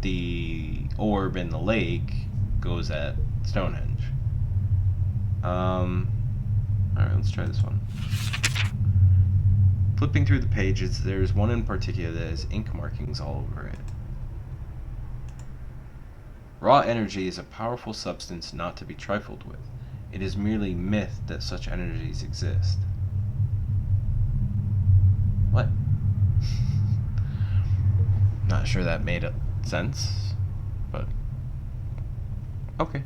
The orb in the lake goes at Stonehenge. Alright, let's try this one. Flipping through the pages, there's one in particular that has ink markings all over it. Raw energy is a powerful substance not to be trifled with. It is merely myth that such energies exist. What? Not sure that made sense, but okay. It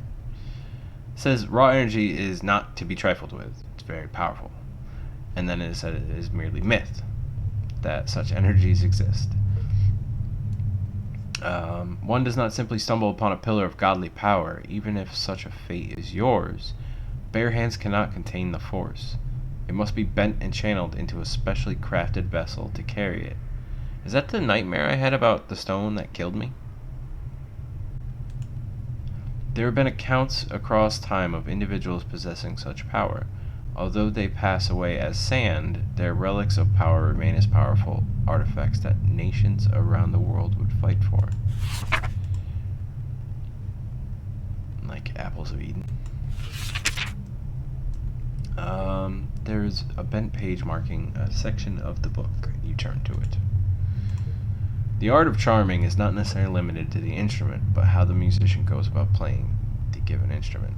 says raw energy is not to be trifled with. It's very powerful. And then it said it is merely myth that such energies exist. One does not simply stumble upon a pillar of godly power, even if such a fate is yours. Bare hands cannot contain the force. It must be bent and channeled into a specially crafted vessel to carry it. Is that the nightmare I had about the stone that killed me? There have been accounts across time of individuals possessing such power. Although they pass away as sand, their relics of power remain as powerful artifacts that nations around the world would fight for. Like apples of Eden. There's a bent page marking a section of the book. You turn to it. The art of charming is not necessarily limited to the instrument, but how the musician goes about playing the given instrument.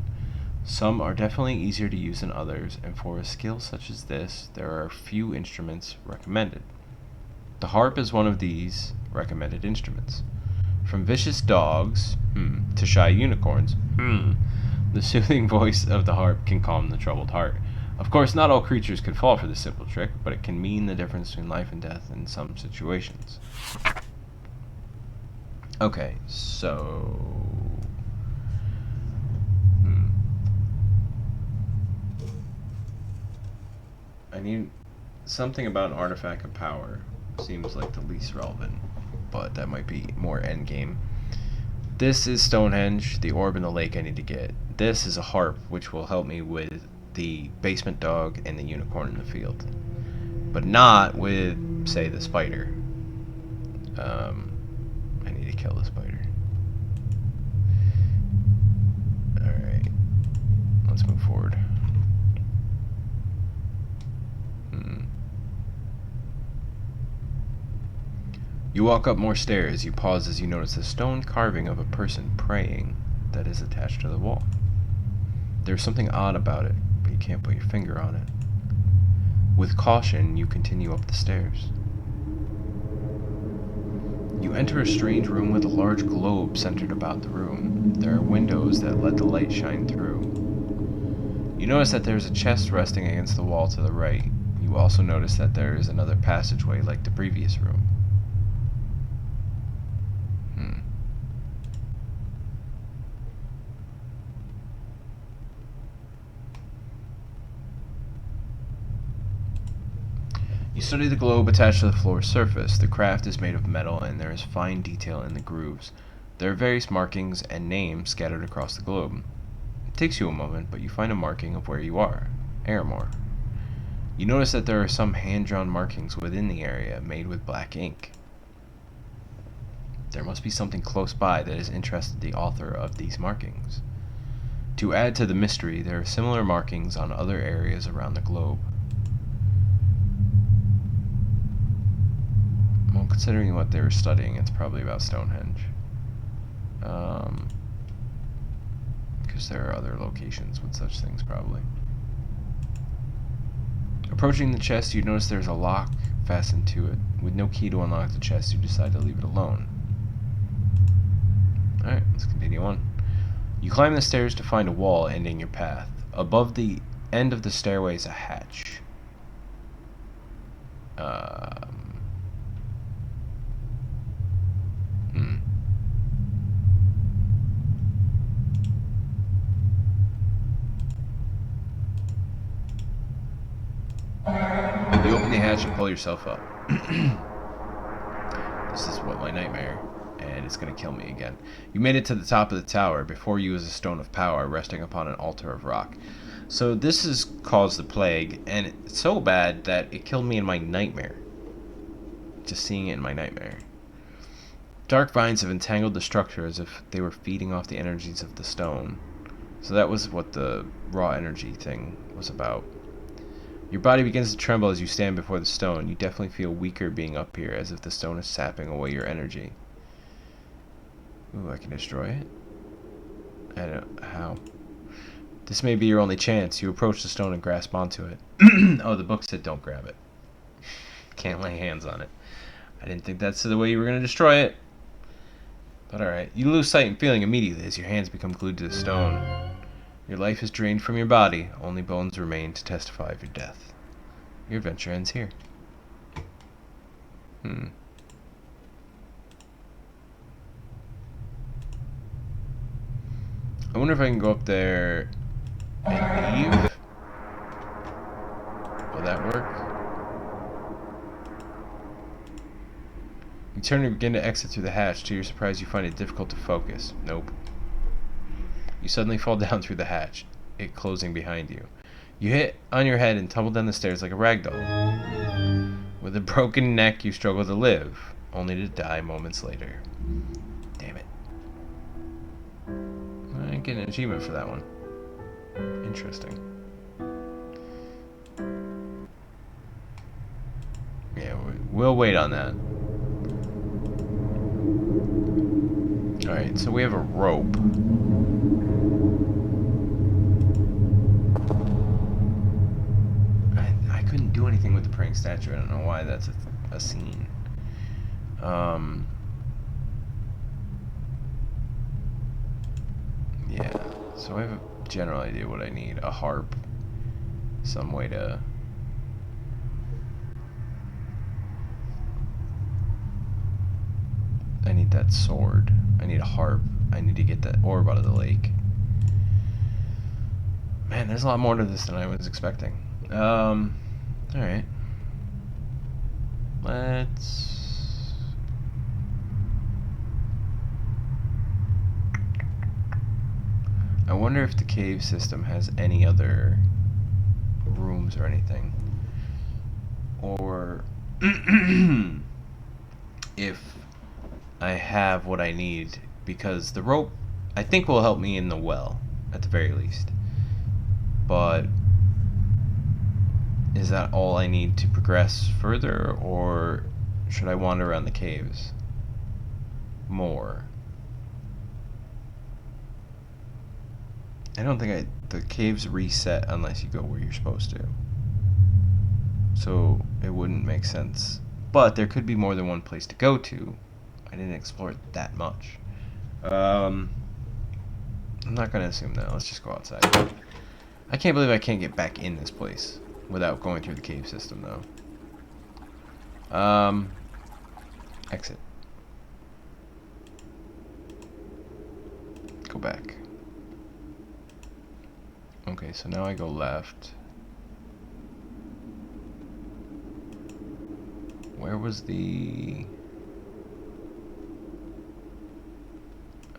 Some are definitely easier to use than others, and for a skill such as this, there are few instruments recommended. The harp is one of these, recommended instruments. From vicious dogs to shy unicorns, the soothing voice of the harp can calm the troubled heart. Of course, not all creatures could fall for this simple trick, but it can mean the difference between life and death in some situations. Okay, so... I need something about an artifact of power. Seems like the least relevant, but that might be more endgame. This is Stonehenge, the orb in the lake I need to get. This is a harp, which will help me with the basement dog and the unicorn in the field. But not with, say, the spider. I need to kill the spider. Alright. Let's move forward. You walk up more stairs. You pause as you notice a stone carving of a person praying that is attached to the wall. There's something odd about it, but you can't put your finger on it. With caution, you continue up the stairs. You enter a strange room with a large globe centered about the room. There are windows that let the light shine through. You notice that there's a chest resting against the wall to the right. You also notice that there is another passageway like the previous room. You study the globe attached to the floor's surface. The craft is made of metal and there is fine detail in the grooves. There are various markings and names scattered across the globe. It takes you a moment, but you find a marking of where you are, Airmore. You notice that there are some hand-drawn markings within the area made with black ink. There must be something close by that has interested the author of these markings. To add to the mystery, there are similar markings on other areas around the globe. Well, considering what they were studying, it's probably about Stonehenge. Because there are other locations with such things, probably. Approaching the chest, you notice there's a lock fastened to it. With no key to unlock the chest, you decide to leave it alone. Alright, let's continue on. You climb the stairs to find a wall ending your path. Above the end of the stairway is a hatch. You open the hatch and pull yourself up. This is what my nightmare, and it's going to kill me again. You made it to the top of the tower. Before you is a stone of power resting upon an altar of rock. So this has caused the plague, and it's so bad that it killed me in my nightmare. Just seeing it in my nightmare. Dark vines have entangled the structure as if they were feeding off the energies of the stone. So that was what the raw energy thing was about. Your body begins to tremble as you stand before the stone. You definitely feel weaker being up here, as if the stone is sapping away your energy. Ooh, I can destroy it? I don't... how? This may be your only chance. You approach the stone and grasp onto it. Oh, the book said don't grab it. Can't lay hands on it. I didn't think that's the way you were going to destroy it. But alright. You lose sight and feeling immediately as your hands become glued to the stone. Your life is drained from your body. Only bones remain to testify of your death. Your adventure ends here. I wonder if I can go up there and leave. Will that work? You turn and begin to exit through the hatch. To your surprise, you find it difficult to focus. Nope. You suddenly fall down through the hatch, it closing behind you. You hit on your head and tumble down the stairs like a ragdoll. With a broken neck, you struggle to live, only to die moments later. Damn it. I didn't get an achievement for that one. Interesting. Yeah, we'll wait on that. Alright, so we have a rope. I couldn't do anything with the praying statue. I don't know why that's a scene. Yeah, so I have a general idea what I need. A harp, some way to... I need that sword. I need a harp. I need to get that orb out of the lake. Man, there's a lot more to this than I was expecting. Alright. Let's... I wonder if the cave system has any other rooms or anything. Or... if I have what I need, because the rope I think will help me in the well at the very least, but is that all I need to progress further, or should I wander around the caves more? I don't think the caves reset unless you go where you're supposed to, so it wouldn't make sense, but there could be more than one place to go to. I didn't explore it that much. I'm not gonna assume that. Let's just go outside. I can't believe I can't get back in this place without going through the cave system, though. Exit. Go back. Okay, so now I go left. Where was the...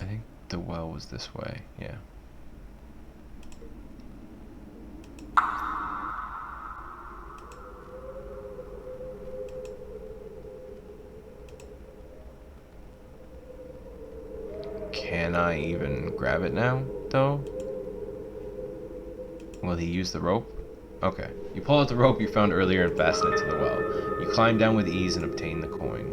I think the well was this way, yeah. Can I even grab it now, though? Will he use the rope? Okay. You pull out the rope you found earlier and fasten it to the well. You climb down with ease and obtain the coin.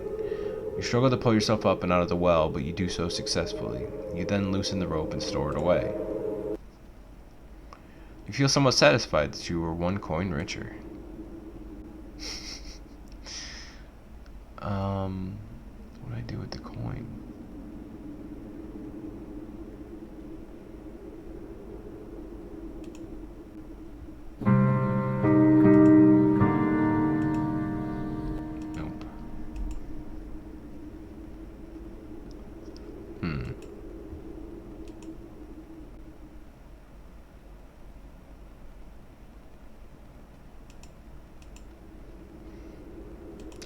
You struggle to pull yourself up and out of the well, but you do so successfully. You then loosen the rope and store it away. You feel somewhat satisfied that you were 1 coin richer. What do I do with the coin? Nope.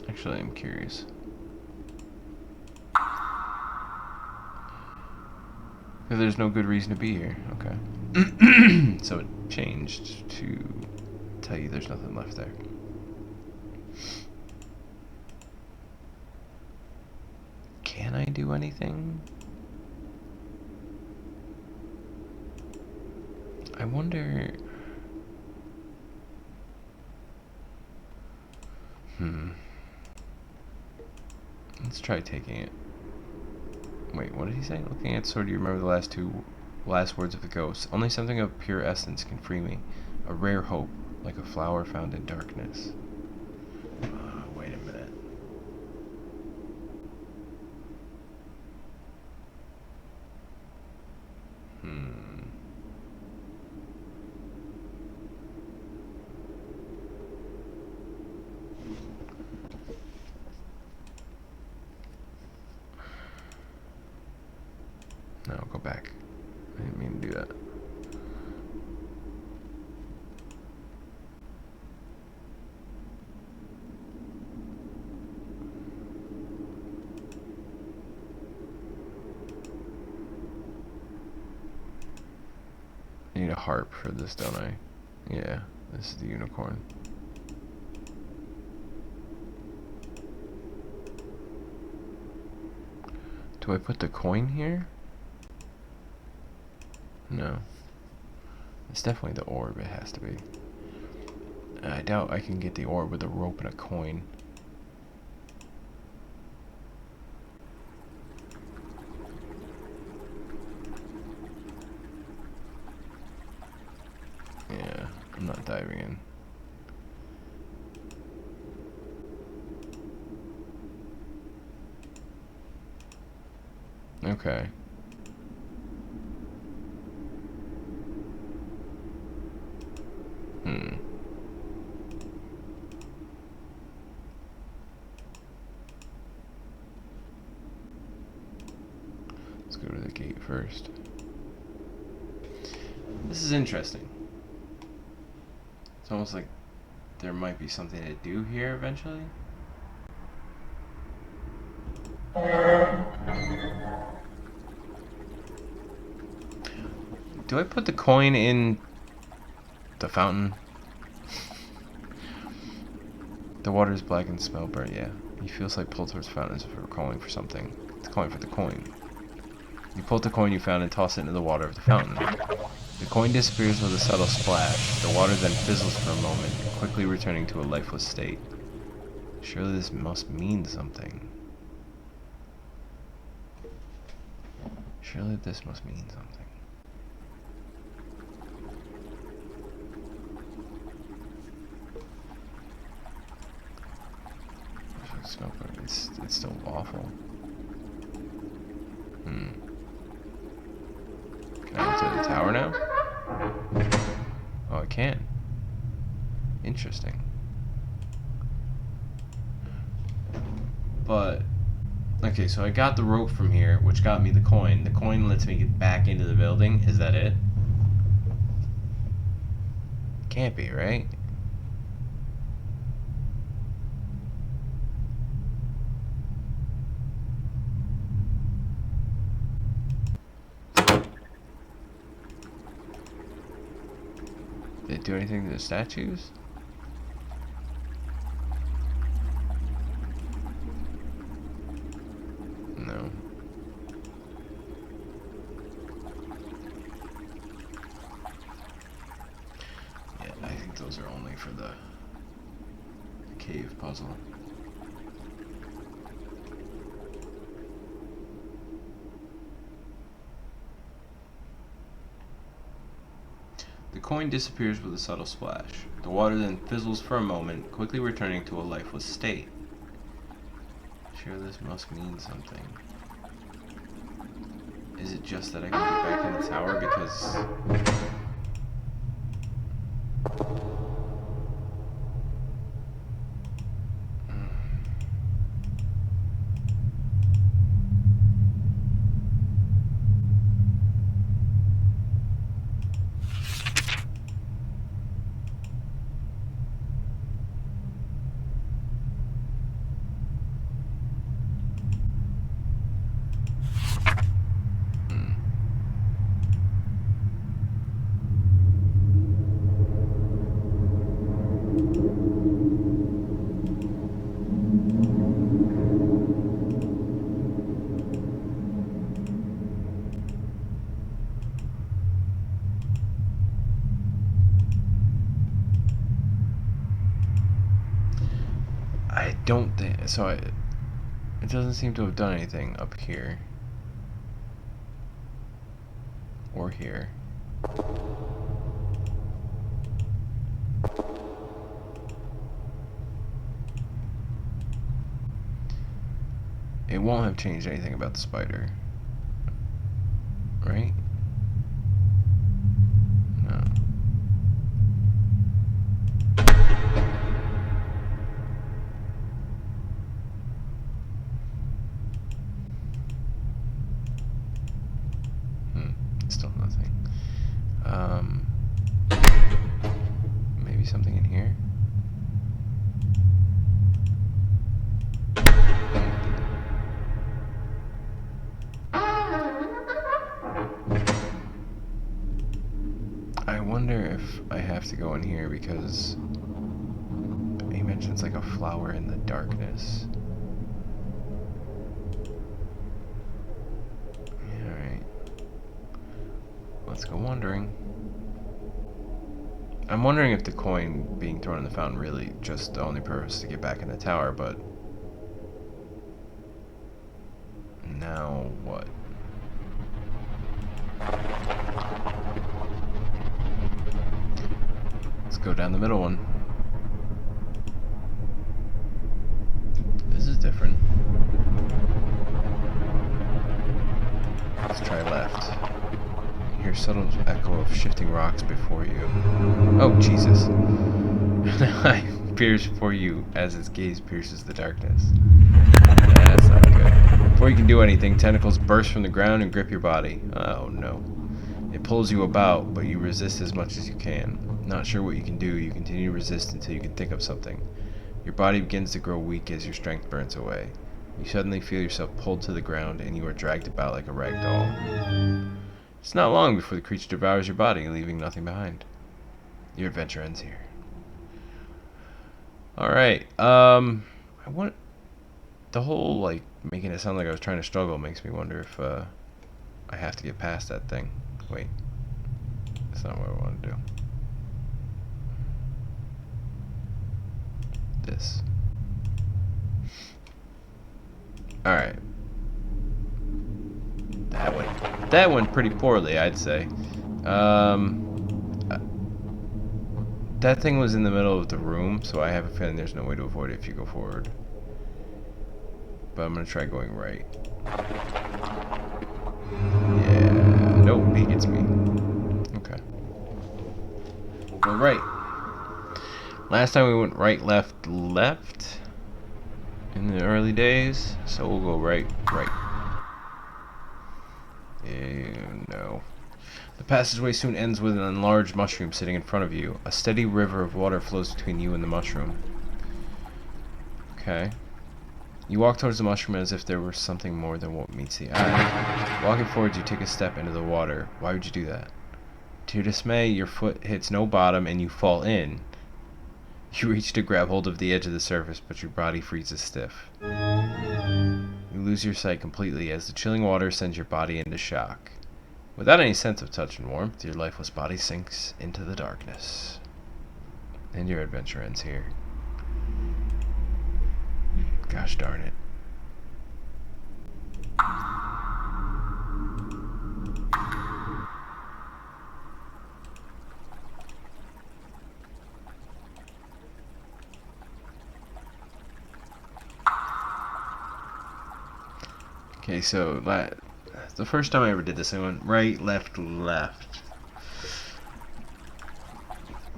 Actually, I'm curious. Because there's no good reason to be here. Okay. So it changed to tell you there's nothing left there. Can I do anything? I wonder... Let's try taking it. Wait, what did he say? Looking at sword, you remember the last words of the ghost. Only something of pure essence can free me. A rare hope, like a flower found in darkness. Wait a minute. No, go back. I didn't mean to do that. I need a harp for this, don't I? Yeah, this is the unicorn. Do I put the coin here? No. It's definitely the orb, it has to be. I doubt I can get the orb with a rope and a coin. Yeah, I'm not diving in. Okay. Let's go to the gate first. This is interesting. It's almost like there might be something to do here eventually. Do I put the coin in the fountain? The water is black and smell burnt, yeah. He feels like pulled towards the fountain as if it were calling for something. It's calling for the coin. You pull the coin you found and toss it into the water of the fountain. The coin disappears with a subtle splash. The water then fizzles for a moment, quickly returning to a lifeless state. Surely this must mean something. Surely this must mean something. It's still awful. Can I enter the tower now? Oh, I can. Interesting. But, okay, so I got the rope from here, which got me the coin. The coin lets me get back into the building. Is that it? Can't be, right? Did it do anything to the statues? No. Yeah, I think those are only for the cave puzzle. The coin disappears with a subtle splash. The water then fizzles for a moment, quickly returning to a lifeless state. Sure, this must mean something. Is it just that I can get back in the tower because... I don't think so. It doesn't seem to have done anything up here or here. It won't have changed anything about the spider, right? No. Still nothing. Maybe something in here? I wonder if I have to go in here because he mentions like a flower in the darkness. Yeah, alright. Let's go wandering. I'm wondering if the coin being thrown in the fountain really just the only purpose to get back in the tower, but now what? Let's go down the middle one. This is different. subtle echo of shifting rocks before you. Oh, Jesus. An eye appears before you as its gaze pierces the darkness. That's not good. Before you can do anything, tentacles burst from the ground and grip your body. Oh no. It pulls you about, but you resist as much as you can. Not sure what you can do, you continue to resist until you can think of something. Your body begins to grow weak as your strength burns away. You suddenly feel yourself pulled to the ground and you are dragged about like a rag doll. It's not long before the creature devours your body, leaving nothing behind. Your adventure ends here. Alright, I want... The whole, like, making it sound like I was trying to struggle makes me wonder if, I have to get past that thing. Wait. That's not what I want to do. This. Alright. That went pretty poorly, I'd say. That thing was in the middle of the room, so I have a feeling there's no way to avoid it if you go forward. But I'm gonna try going right. Yeah, nope, he gets me. Okay. We'll go right. Last time we went right, left, left in the early days, so we'll go right, right. No. The passageway soon ends with an enlarged mushroom sitting in front of you. A steady river of water flows between you and the mushroom. Okay. You walk towards the mushroom as if there were something more than what meets the eye. Walking forward, you take a step into the water. Why would you do that? To your dismay, your foot hits no bottom and you fall in. You reach to grab hold of the edge of the surface, but your body freezes stiff. You lose your sight completely as the chilling water sends your body into shock. Without any sense of touch and warmth, your lifeless body sinks into the darkness. And your adventure ends here. Gosh darn it. Okay, so the first time I ever did this, I went right, left, left.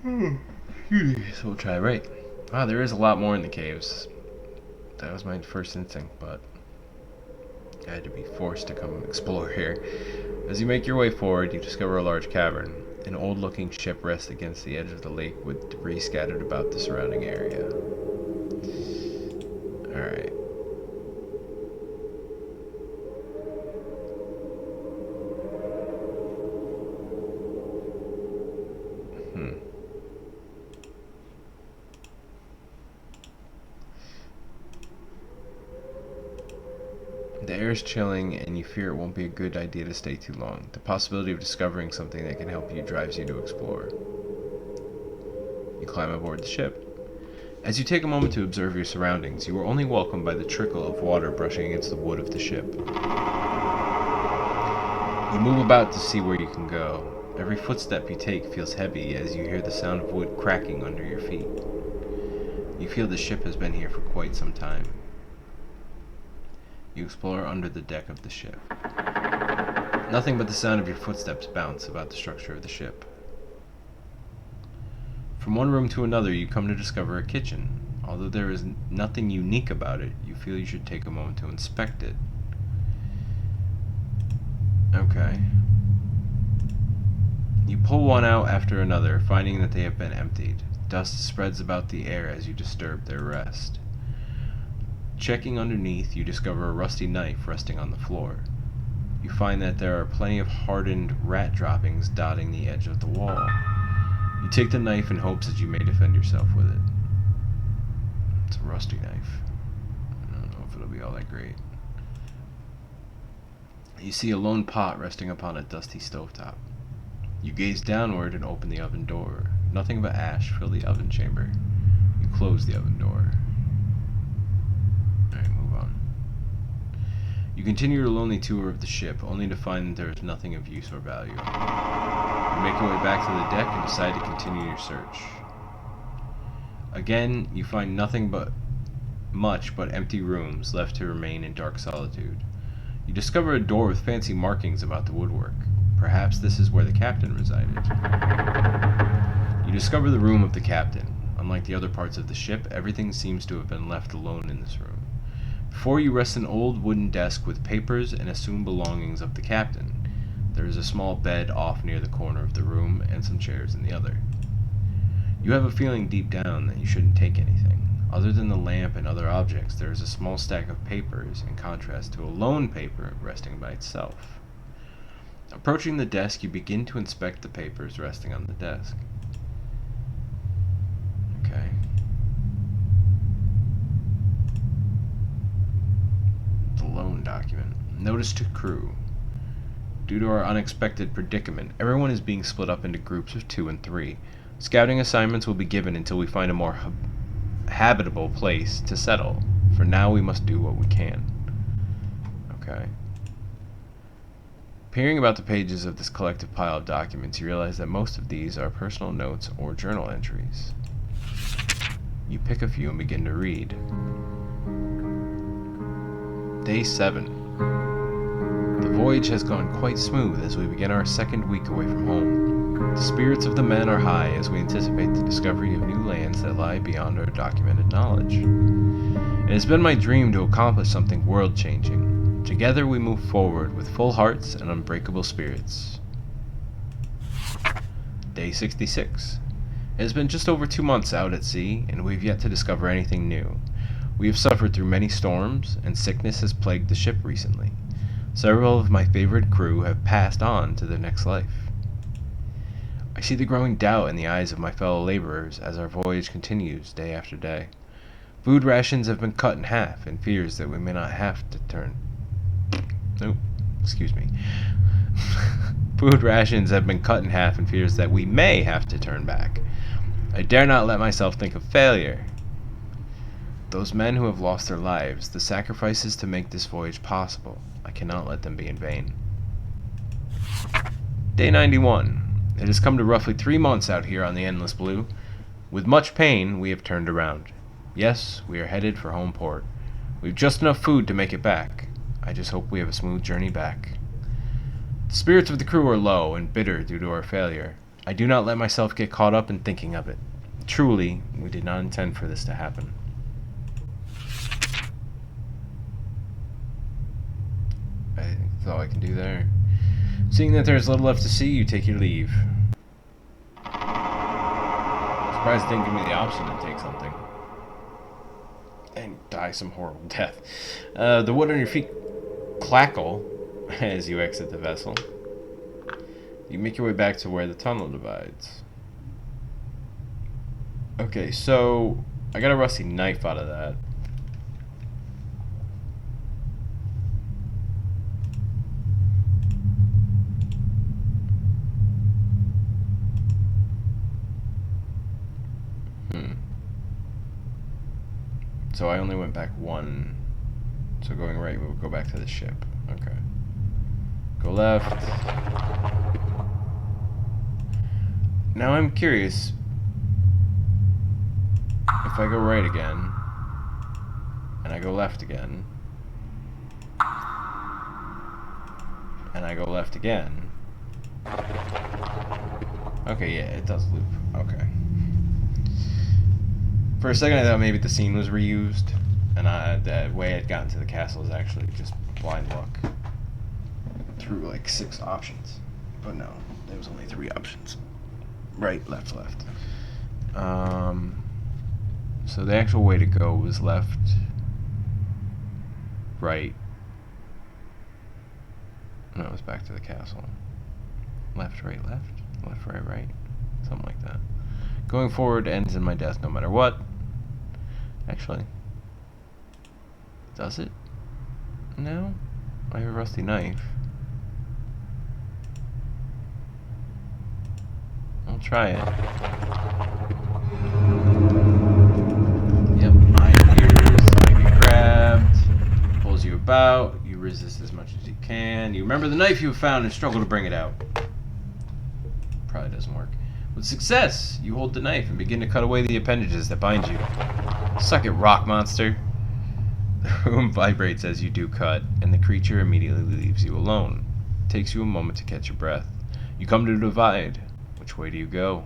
So we'll try right. Wow, there is a lot more in the caves. That was my first instinct, but I had to be forced to come explore here. As you make your way forward, you discover a large cavern. An old-looking ship rests against the edge of the lake with debris scattered about the surrounding area. Alright. The air is chilling, and you fear it won't be a good idea to stay too long. The possibility of discovering something that can help you drives you to explore. You climb aboard the ship. As you take a moment to observe your surroundings, you are only welcomed by the trickle of water brushing against the wood of the ship. You move about to see where you can go. Every footstep you take feels heavy as you hear the sound of wood cracking under your feet. You feel the ship has been here for quite some time. You explore under the deck of the ship. Nothing but the sound of your footsteps bounce about the structure of the ship. From one room to another, you come to discover a kitchen. Although there is nothing unique about it, you feel you should take a moment to inspect it. Okay. You pull one out after another, finding that they have been emptied. Dust spreads about the air as you disturb their rest. Checking underneath, you discover a rusty knife resting on the floor. You find that there are plenty of hardened rat droppings dotting the edge of the wall. You take the knife in hopes that you may defend yourself with it. It's a rusty knife. I don't know if it'll be all that great. You see a lone pot resting upon a dusty stovetop. You gaze downward and open the oven door. Nothing but ash fill the oven chamber. You close the oven door. Alright, move on. You continue your lonely tour of the ship, only to find that there is nothing of use or value. You make your way back to the deck and decide to continue your search. Again, you find nothing but empty rooms left to remain in dark solitude. You discover a door with fancy markings about the woodwork. Perhaps this is where the captain resided. You discover the room of the captain. Unlike the other parts of the ship, everything seems to have been left alone in this room. Before you rests an old wooden desk with papers and assumed belongings of the captain. There is a small bed off near the corner of the room and some chairs in the other. You have a feeling deep down that you shouldn't take anything. Other than the lamp and other objects, there is a small stack of papers in contrast to a lone paper resting by itself. Approaching the desk, you begin to inspect the papers resting on the desk. Okay. The loan document. Notice to crew. Due to our unexpected predicament, everyone is being split up into groups of 2 and 3. Scouting assignments will be given until we find a more habitable place to settle. For now, we must do what we can. Okay. Peering about the pages of this collective pile of documents, you realize that most of these are personal notes or journal entries. You pick a few and begin to read. Day 7. The voyage has gone quite smooth as we begin our second week away from home. The spirits of the men are high as we anticipate the discovery of new lands that lie beyond our documented knowledge. It has been my dream to accomplish something world-changing. Together we move forward with full hearts and unbreakable spirits. Day 66. It has been just over 2 months out at sea, and we have yet to discover anything new. We have suffered through many storms, and sickness has plagued the ship recently. Several of my favorite crew have passed on to the next life. I see the growing doubt in the eyes of my fellow laborers as our voyage continues day after day. Food rations have been cut in half in fears that we may not have to turn... Food rations have been cut in half in fears that we may have to turn back. I dare not let myself think of failure. Those men who have lost their lives, the sacrifices to make this voyage possible, I cannot let them be in vain. Day 91. It has come to roughly 3 months out here on the endless blue. With much pain, we have turned around. Yes, we are headed for home port. We've just enough food to make it back. I just hope we have a smooth journey back. The spirits of the crew are low and bitter due to our failure. I do not let myself get caught up in thinking of it. Truly, we did not intend for this to happen. I think that's all I can do there. Seeing that there is little left to see, you take your leave. Surprised it didn't give me the option to take something. And die some horrible death. The wood on your feet clackle as you exit the vessel. You make your way back to where the tunnel divides. Okay, so I got a rusty knife out of that. So I only went back 1. So going right, we'll go back to the ship. Okay. Go left. Now I'm curious. If I go right again, and I go left again, and I go left again. Okay, yeah, it does loop. Okay. For a second I thought maybe the scene was reused, and the way I'd gotten to the castle is actually just blind luck through like 6 options. But no, there was only 3 options. Right, left, left. So the actual way to go was left, right. No, it was back to the castle. Left, right, right. Something like that. Going forward ends in my death no matter what. Actually, does it? No? I have a rusty knife. I'll try it. Yep, iron ears, I get grabbed, pulls you about, you resist as much as you can. You remember the knife you found and struggle to bring it out. Probably doesn't work. With success, you hold the knife and begin to cut away the appendages that bind you. Suck it, rock monster. The room vibrates as you do cut, and the creature immediately leaves you alone. It takes you a moment to catch your breath. You come to a divide. Which way do you go?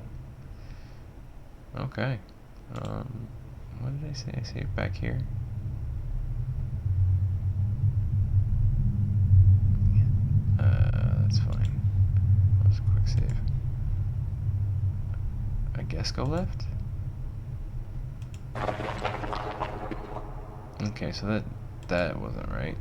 Okay. What did I say? I saved back here. That's fine. That was a quick save. I guess go left? Okay, so that wasn't right.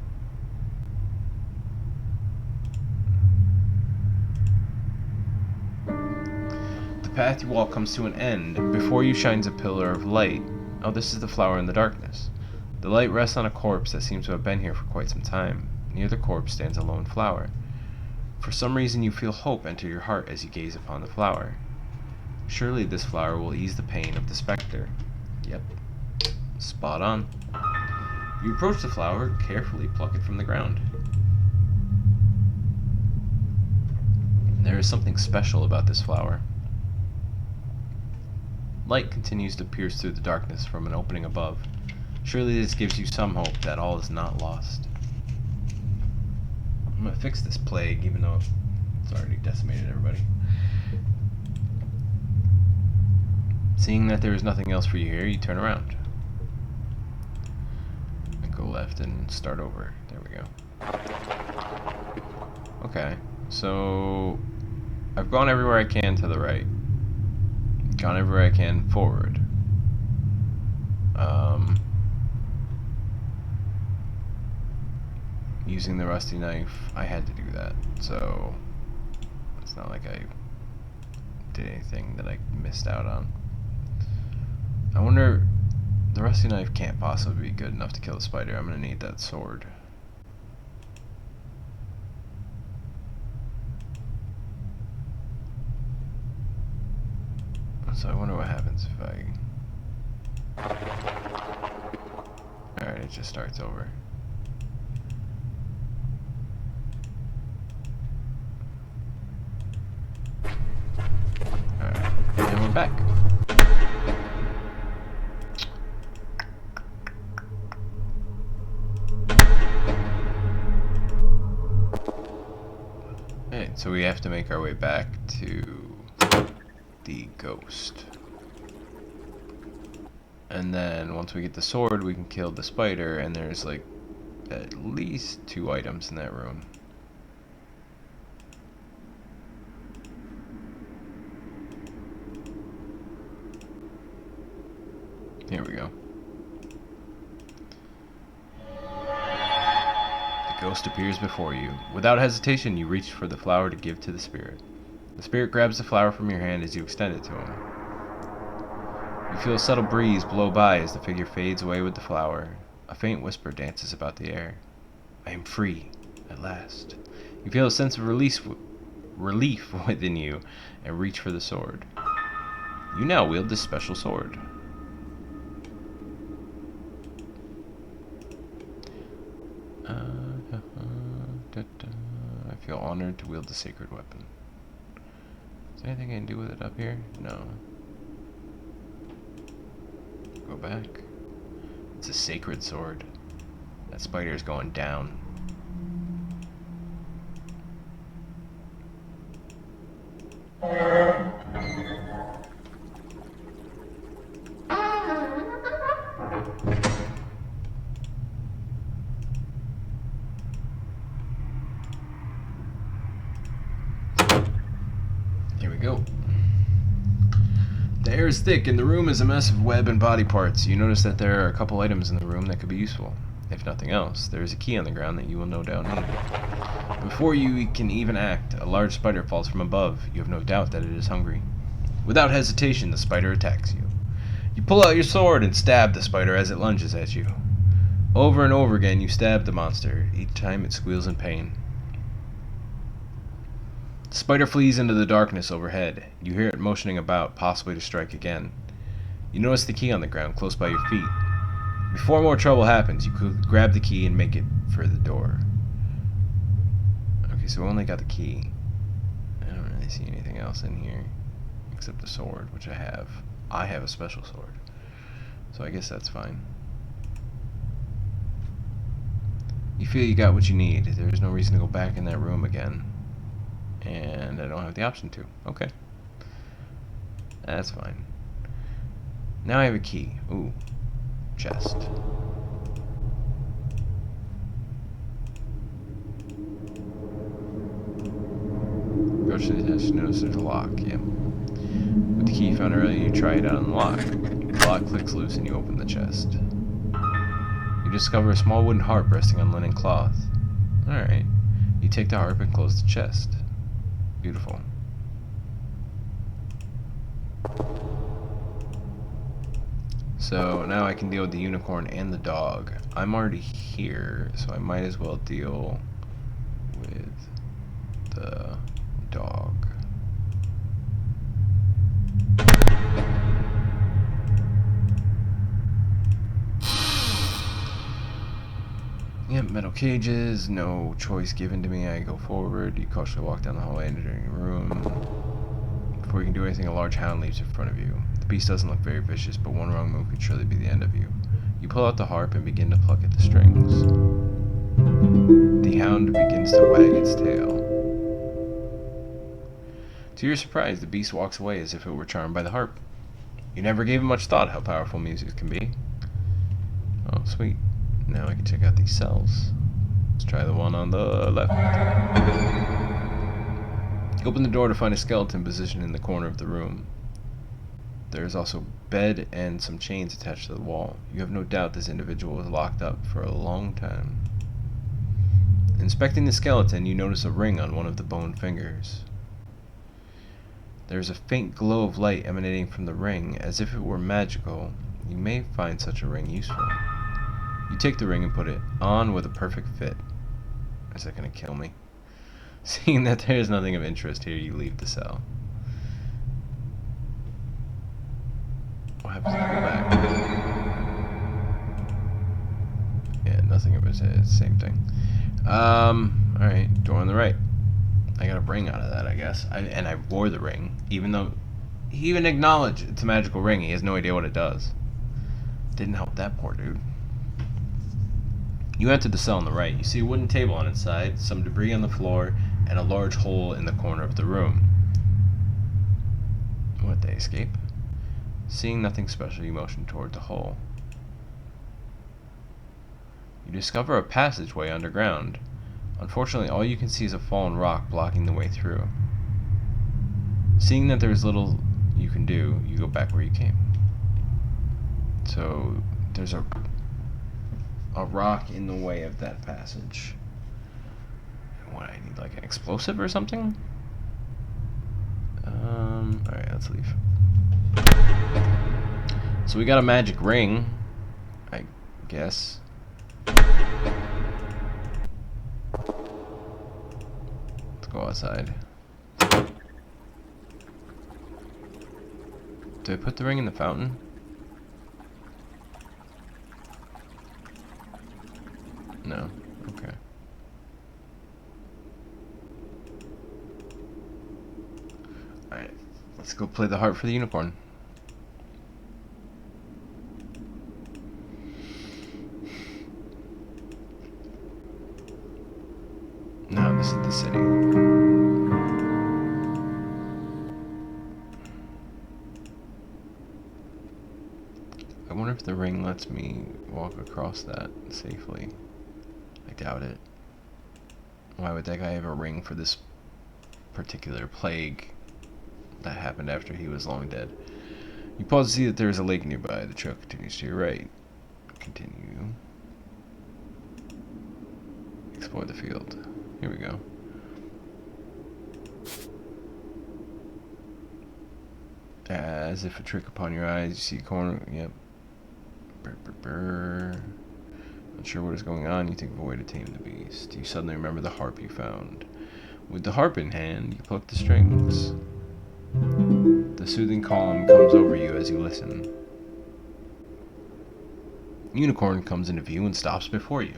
The path you walk comes to an end. Before you shines a pillar of light. Oh, this is the flower in the darkness. The light rests on a corpse that seems to have been here for quite some time. Near the corpse stands a lone flower. For some reason you feel hope enter your heart as you gaze upon the flower. Surely this flower will ease the pain of the specter. Yep. Spot on. You approach the flower, carefully pluck it from the ground. There is something special about this flower. Light continues to pierce through the darkness from an opening above. Surely this gives you some hope that all is not lost. I'm gonna fix this plague, even though it's already decimated everybody. Seeing that there is nothing else for you here, you turn around. And go left and start over. There we go. Okay, so I've gone everywhere I can to the right. Gone everywhere I can forward. Using the rusty knife, I had to do that, so it's not like I did anything that I missed out on. I wonder, the rusty knife can't possibly be good enough to kill the spider. I'm gonna need that sword. So I wonder what happens if I... Alright, it just starts over. Alright, and we're back. Alright, so we have to make our way back to the ghost. And then once we get the sword, we can kill the spider, and there's like at least 2 items in that room. Here we go. The ghost appears before you. Without hesitation, you reach for the flower to give to the spirit. The spirit grabs the flower from your hand as you extend it to him. You feel a subtle breeze blow by as the figure fades away with the flower. A faint whisper dances about the air. I am free, at last. You feel a sense of relief within you and reach for the sword. You now wield this special sword. I feel honored to wield the sacred weapon. Is there anything I can do with it up here? No. Go back. It's a sacred sword. That spider is going down. Here we go. The air is thick and the room is a mess of web and body parts. You notice that there are a couple items in the room that could be useful. If nothing else, there is a key on the ground that you will no doubt need. Before you can even act, a large spider falls from above. You have no doubt that it is hungry. Without hesitation, the spider attacks you. You pull out your sword and stab the spider as it lunges at you. Over and over again, you stab the monster. Each time it squeals in pain. The spider flees into the darkness overhead. You hear it motioning about, possibly to strike again. You notice the key on the ground close by your feet. Before more trouble happens, you could grab the key and make it for the door. Okay, so we only got the key. I don't really see anything else in here except the sword, which I have. I have a special sword, so I guess that's fine. You feel you got what you need. There is no reason to go back in that room again. And I don't have the option to. Okay. That's fine. Now I have a key. Ooh. Chest. Approach to the chest, notice there's a lock. Yep. With the key you found earlier, you try it out on the lock. The lock clicks loose and you open the chest. You discover a small wooden harp resting on linen cloth. Alright. You take the harp and close the chest. Beautiful. So now I can deal with the unicorn and the dog. I'm already here, so I might as well deal with the dog. Yep, metal cages, no choice given to me. I go forward. You cautiously walk down the hallway, entering a room. Before you can do anything, a large hound leaps in front of you. The beast doesn't look very vicious, but one wrong move could surely be the end of you. You pull out the harp and begin to pluck at the strings. The hound begins to wag its tail. To your surprise, the beast walks away as if it were charmed by the harp. You never gave it much thought how powerful music can be. Oh, sweet. Now I can check out these cells. Let's try the one on the left. You open the door to find a skeleton positioned in the corner of the room. There is also a bed and some chains attached to the wall. You have no doubt this individual was locked up for a long time. Inspecting the skeleton, you notice a ring on one of the bone fingers. There is a faint glow of light emanating from the ring, as if it were magical. You may find such a ring useful. You take the ring and put it on with a perfect fit. Is that going to kill me? Seeing that there is nothing of interest here, you leave the cell. What happens if I go back? Yeah, nothing of it. It's the same thing. Alright, door on the right. I got a ring out of that, I guess. And I wore the ring, even though he even acknowledged it's a magical ring. He has no idea what it does. Didn't help that poor dude. You enter the cell on the right. You see a wooden table on its side, some debris on the floor, and a large hole in the corner of the room. What, they escape? Seeing nothing special, you motion toward the hole. You discover a passageway underground. Unfortunately, all you can see is a fallen rock blocking the way through. Seeing that there's little you can do, you go back where you came. So, there's a rock in the way of that passage. What, I need like an explosive or something? Alright, let's leave. So we got a magic ring, I guess. Let's go outside. Did I put the ring in the fountain? No. Okay. Alright. Let's go play the harp for the unicorn. No, this is the city. I wonder if the ring lets me walk across that safely. I doubt it. Why would that guy have a ring for this particular plague that happened after he was long dead? You pause to see that there is a lake nearby. The trail continues to your right. Continue. Explore the field. Here we go. As if a trick upon your eyes, you see a corner. Yep. Not sure what is going on, you think of a way to tame the beast. You suddenly remember the harp you found. With the harp in hand, you pluck the strings. The soothing calm comes over you as you listen. Unicorn comes into view and stops before you.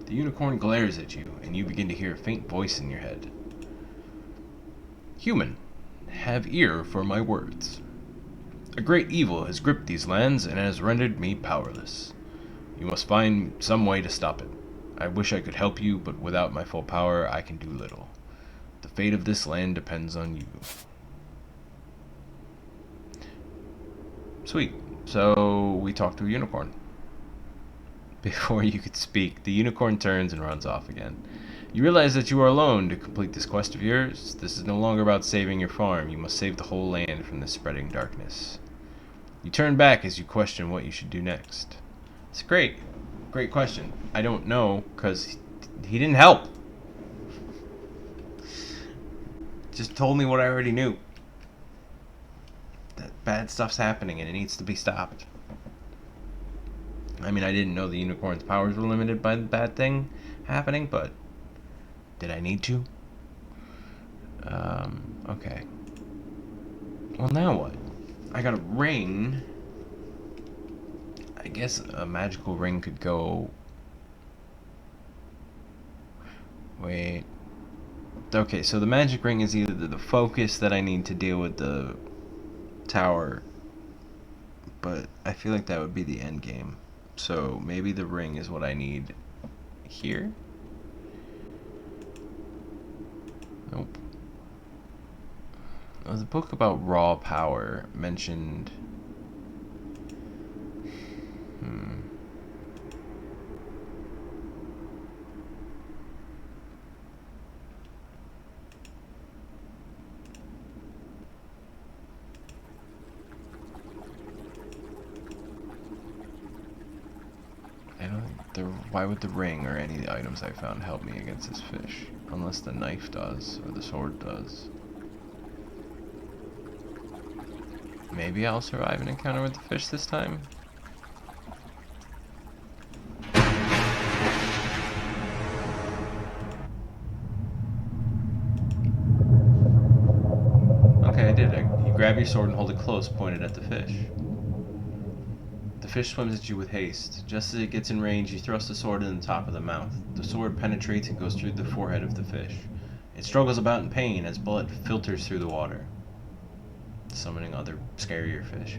The unicorn glares at you, and you begin to hear a faint voice in your head. Human, have ear for my words. A great evil has gripped these lands and has rendered me powerless. You must find some way to stop it. I wish I could help you, but without my full power, I can do little. The fate of this land depends on you. Sweet. So we talked to a unicorn. Before you could speak, the unicorn turns and runs off again. You realize that you are alone to complete this quest of yours. This is no longer about saving your farm. You must save the whole land from this spreading darkness. You turn back as you question what you should do next. It's great. Great question. I don't know, because he didn't help. Just told me what I already knew. That bad stuff's happening and it needs to be stopped. I mean, I didn't know the unicorn's powers were limited by the bad thing happening, but did I need to? Okay. Well, now what? I got a ring. I guess a magical ring could go... Wait. Okay, so the magic ring is either the focus that I need to deal with the tower, but I feel like that would be the end game. So maybe the ring is what I need here? Nope. The book about raw power mentioned... Why would the ring or any of the items I found help me against this fish? Unless the knife does, or the sword does. Maybe I'll survive an encounter with the fish this time? Okay, I did it. You grab your sword and hold it close, pointed at the fish. The fish swims at you with haste. Just as it gets in range, you thrust the sword in the top of the mouth. The sword penetrates and goes through the forehead of the fish. It struggles about in pain as blood filters through the water, summoning other scarier fish.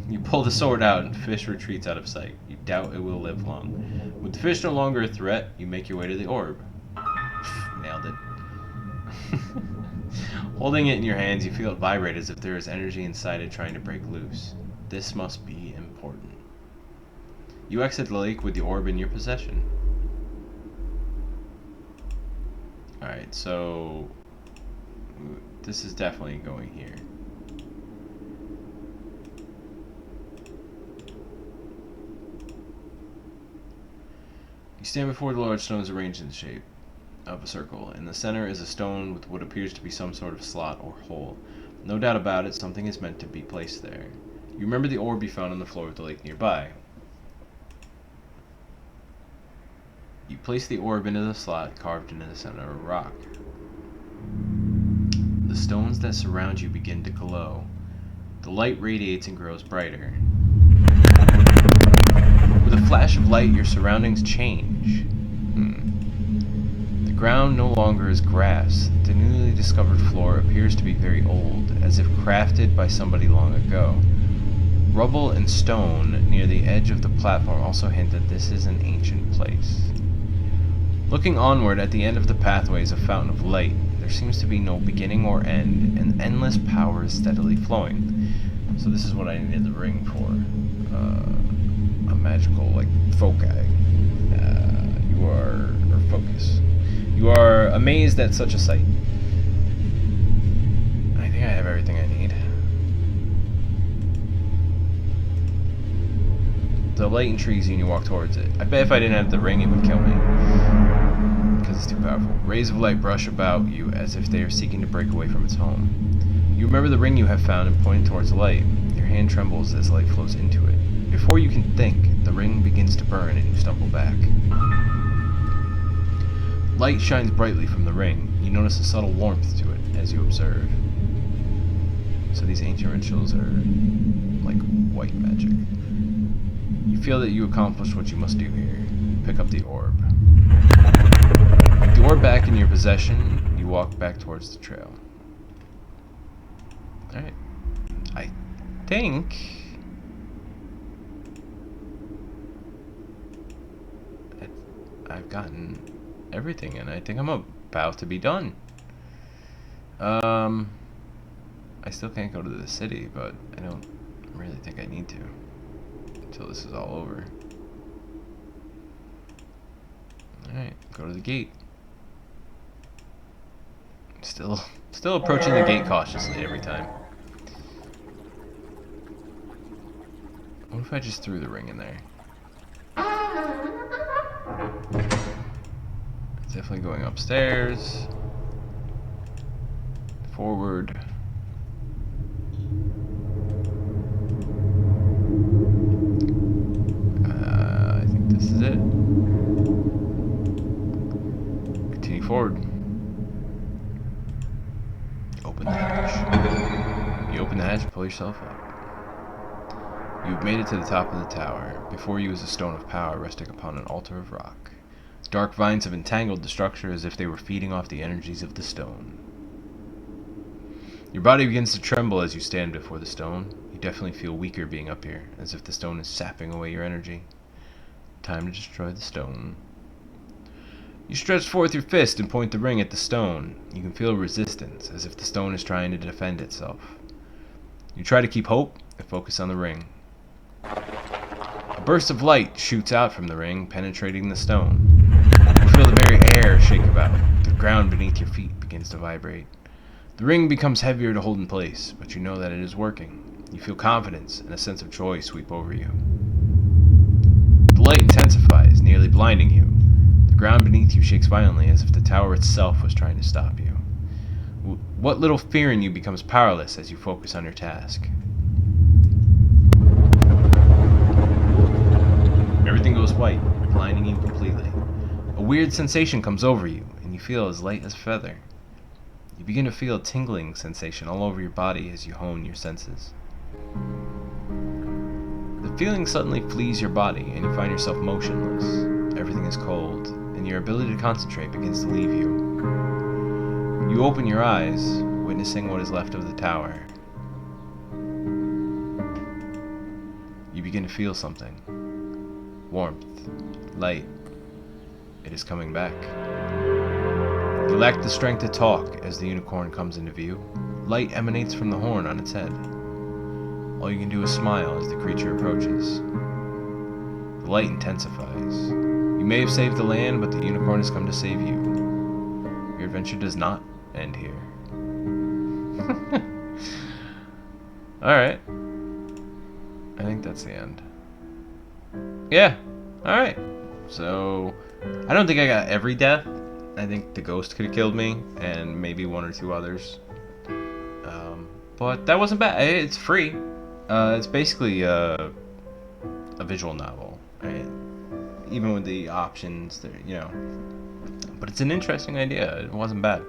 You pull the sword out and the fish retreats out of sight. You doubt it will live long. With the fish no longer a threat, you make your way to the orb. Nailed it. Holding it in your hands, you feel it vibrate as if there is energy inside it trying to break loose. This must be important. You exit the lake with the orb in your possession. Alright, so this is definitely going here. You stand before the large stones arranged in the shape of a circle. In the center is a stone with what appears to be some sort of slot or hole. No doubt about it, something is meant to be placed there. You remember the orb you found on the floor of the lake nearby. You place the orb into the slot carved into the center of a rock. The stones that surround you begin to glow. The light radiates and grows brighter. With a flash of light, your surroundings change. The ground no longer is grass. The newly discovered floor appears to be very old, as if crafted by somebody long ago. Rubble and stone near the edge of the platform also hint that this is an ancient place. Looking onward, at the end of the pathway is a fountain of light. There seems to be no beginning or end, and endless power is steadily flowing. So this is what I needed the ring for. A magical, foci. Or focus. You are amazed at such a sight. I think I have everything I need. The light intrigues you and you walk towards it. I bet if I didn't have the ring, it would kill me. Because it's too powerful. Rays of light brush about you as if they are seeking to break away from its home. You remember the ring you have found and point towards the light. Your hand trembles as light flows into it. Before you can think, the ring begins to burn and you stumble back. Light shines brightly from the ring. You notice a subtle warmth to it as you observe. So these ancient rituals are like white magic. You feel that you accomplished what you must do here. Pick up the orb. With the orb back in your possession, you walk back towards the trail. Alright. I think gotten everything, and I think I'm about to be done. I still can't go to the city, but I don't really think I need to until this is all over. Alright, go to the gate. Still approaching the gate cautiously every time. What if I just threw the ring in there? It's definitely going upstairs. Forward. I think this is it. Continue forward. Open the hatch. You open the hatch and pull yourself up. You have made it to the top of the tower. Before you is a stone of power resting upon an altar of rock. Dark vines have entangled the structure as if they were feeding off the energies of the stone. Your body begins to tremble as you stand before the stone. You definitely feel weaker being up here, as if the stone is sapping away your energy. Time to destroy the stone. You stretch forth your fist and point the ring at the stone. You can feel resistance, as if the stone is trying to defend itself. You try to keep hope and focus on the ring. A burst of light shoots out from the ring, penetrating the stone. You feel the very air shake about. The ground beneath your feet begins to vibrate. The ring becomes heavier to hold in place, but you know that it is working. You feel confidence and a sense of joy sweep over you. The light intensifies, nearly blinding you. The ground beneath you shakes violently as if the tower itself was trying to stop you. What little fear in you becomes powerless as you focus on your task. Everything goes white, blinding you completely. A weird sensation comes over you, and you feel as light as a feather. You begin to feel a tingling sensation all over your body as you hone your senses. The feeling suddenly flees your body, and you find yourself motionless. Everything is cold, and your ability to concentrate begins to leave you. You open your eyes, witnessing what is left of the tower. You begin to feel something. Warmth, light. It is coming back. You lack the strength to talk as the unicorn comes into view. Light emanates from the horn on its head. All you can do is smile as the creature approaches. The light intensifies. You may have saved the land, but the unicorn has come to save you. Your adventure does not end here. Alright. I think that's the end. Yeah. Alright. So, I don't think I got every death. I think the ghost could have killed me, and maybe one or two others. But that wasn't bad. It's free. It's basically a visual novel, right? Even with the options, you know. But it's an interesting idea. It wasn't bad.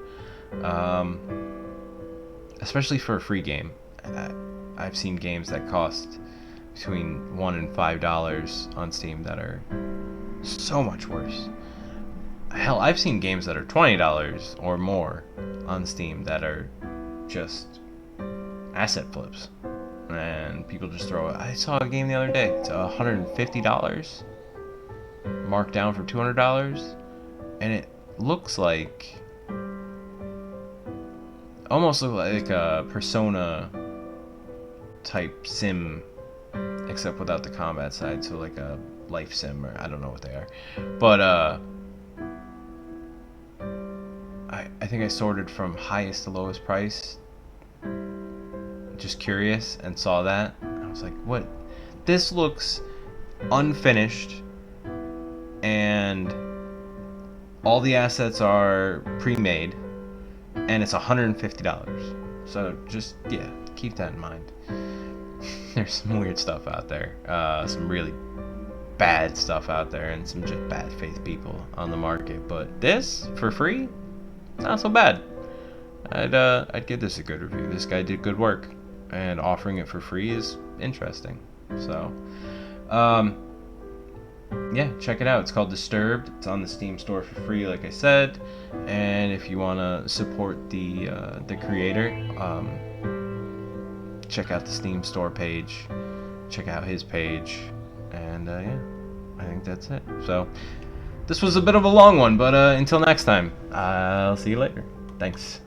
Especially for a free game. I've seen games that cost between $1 and $5 on Steam that are so much worse. Hell, I've seen games that are $20 or more on Steam that are just asset flips. And people just throw it. I saw a game the other day. It's $150 marked down for $200, and it looks like almost like a Persona type sim, except without the combat side. So like a life sim, or I don't know what they are. But I think I sorted from highest to lowest price. Just curious, and saw that. I was like, what? This looks unfinished, and all the assets are pre-made, and it's $150. So just, yeah, keep that in mind. There's some weird stuff out there. Some really bad stuff out there, and some just bad faith people on the market. But this, for free, not so bad. I'd give this a good review. This guy did good work, and offering it for free is interesting. So, yeah, check it out. It's called Disturbed. It's on the Steam store for free, like I said. And if you want to support the creator, check out the Steam store page. Check out his page, and yeah, I think that's it. So, this was a bit of a long one, but until next time, I'll see you later. Thanks.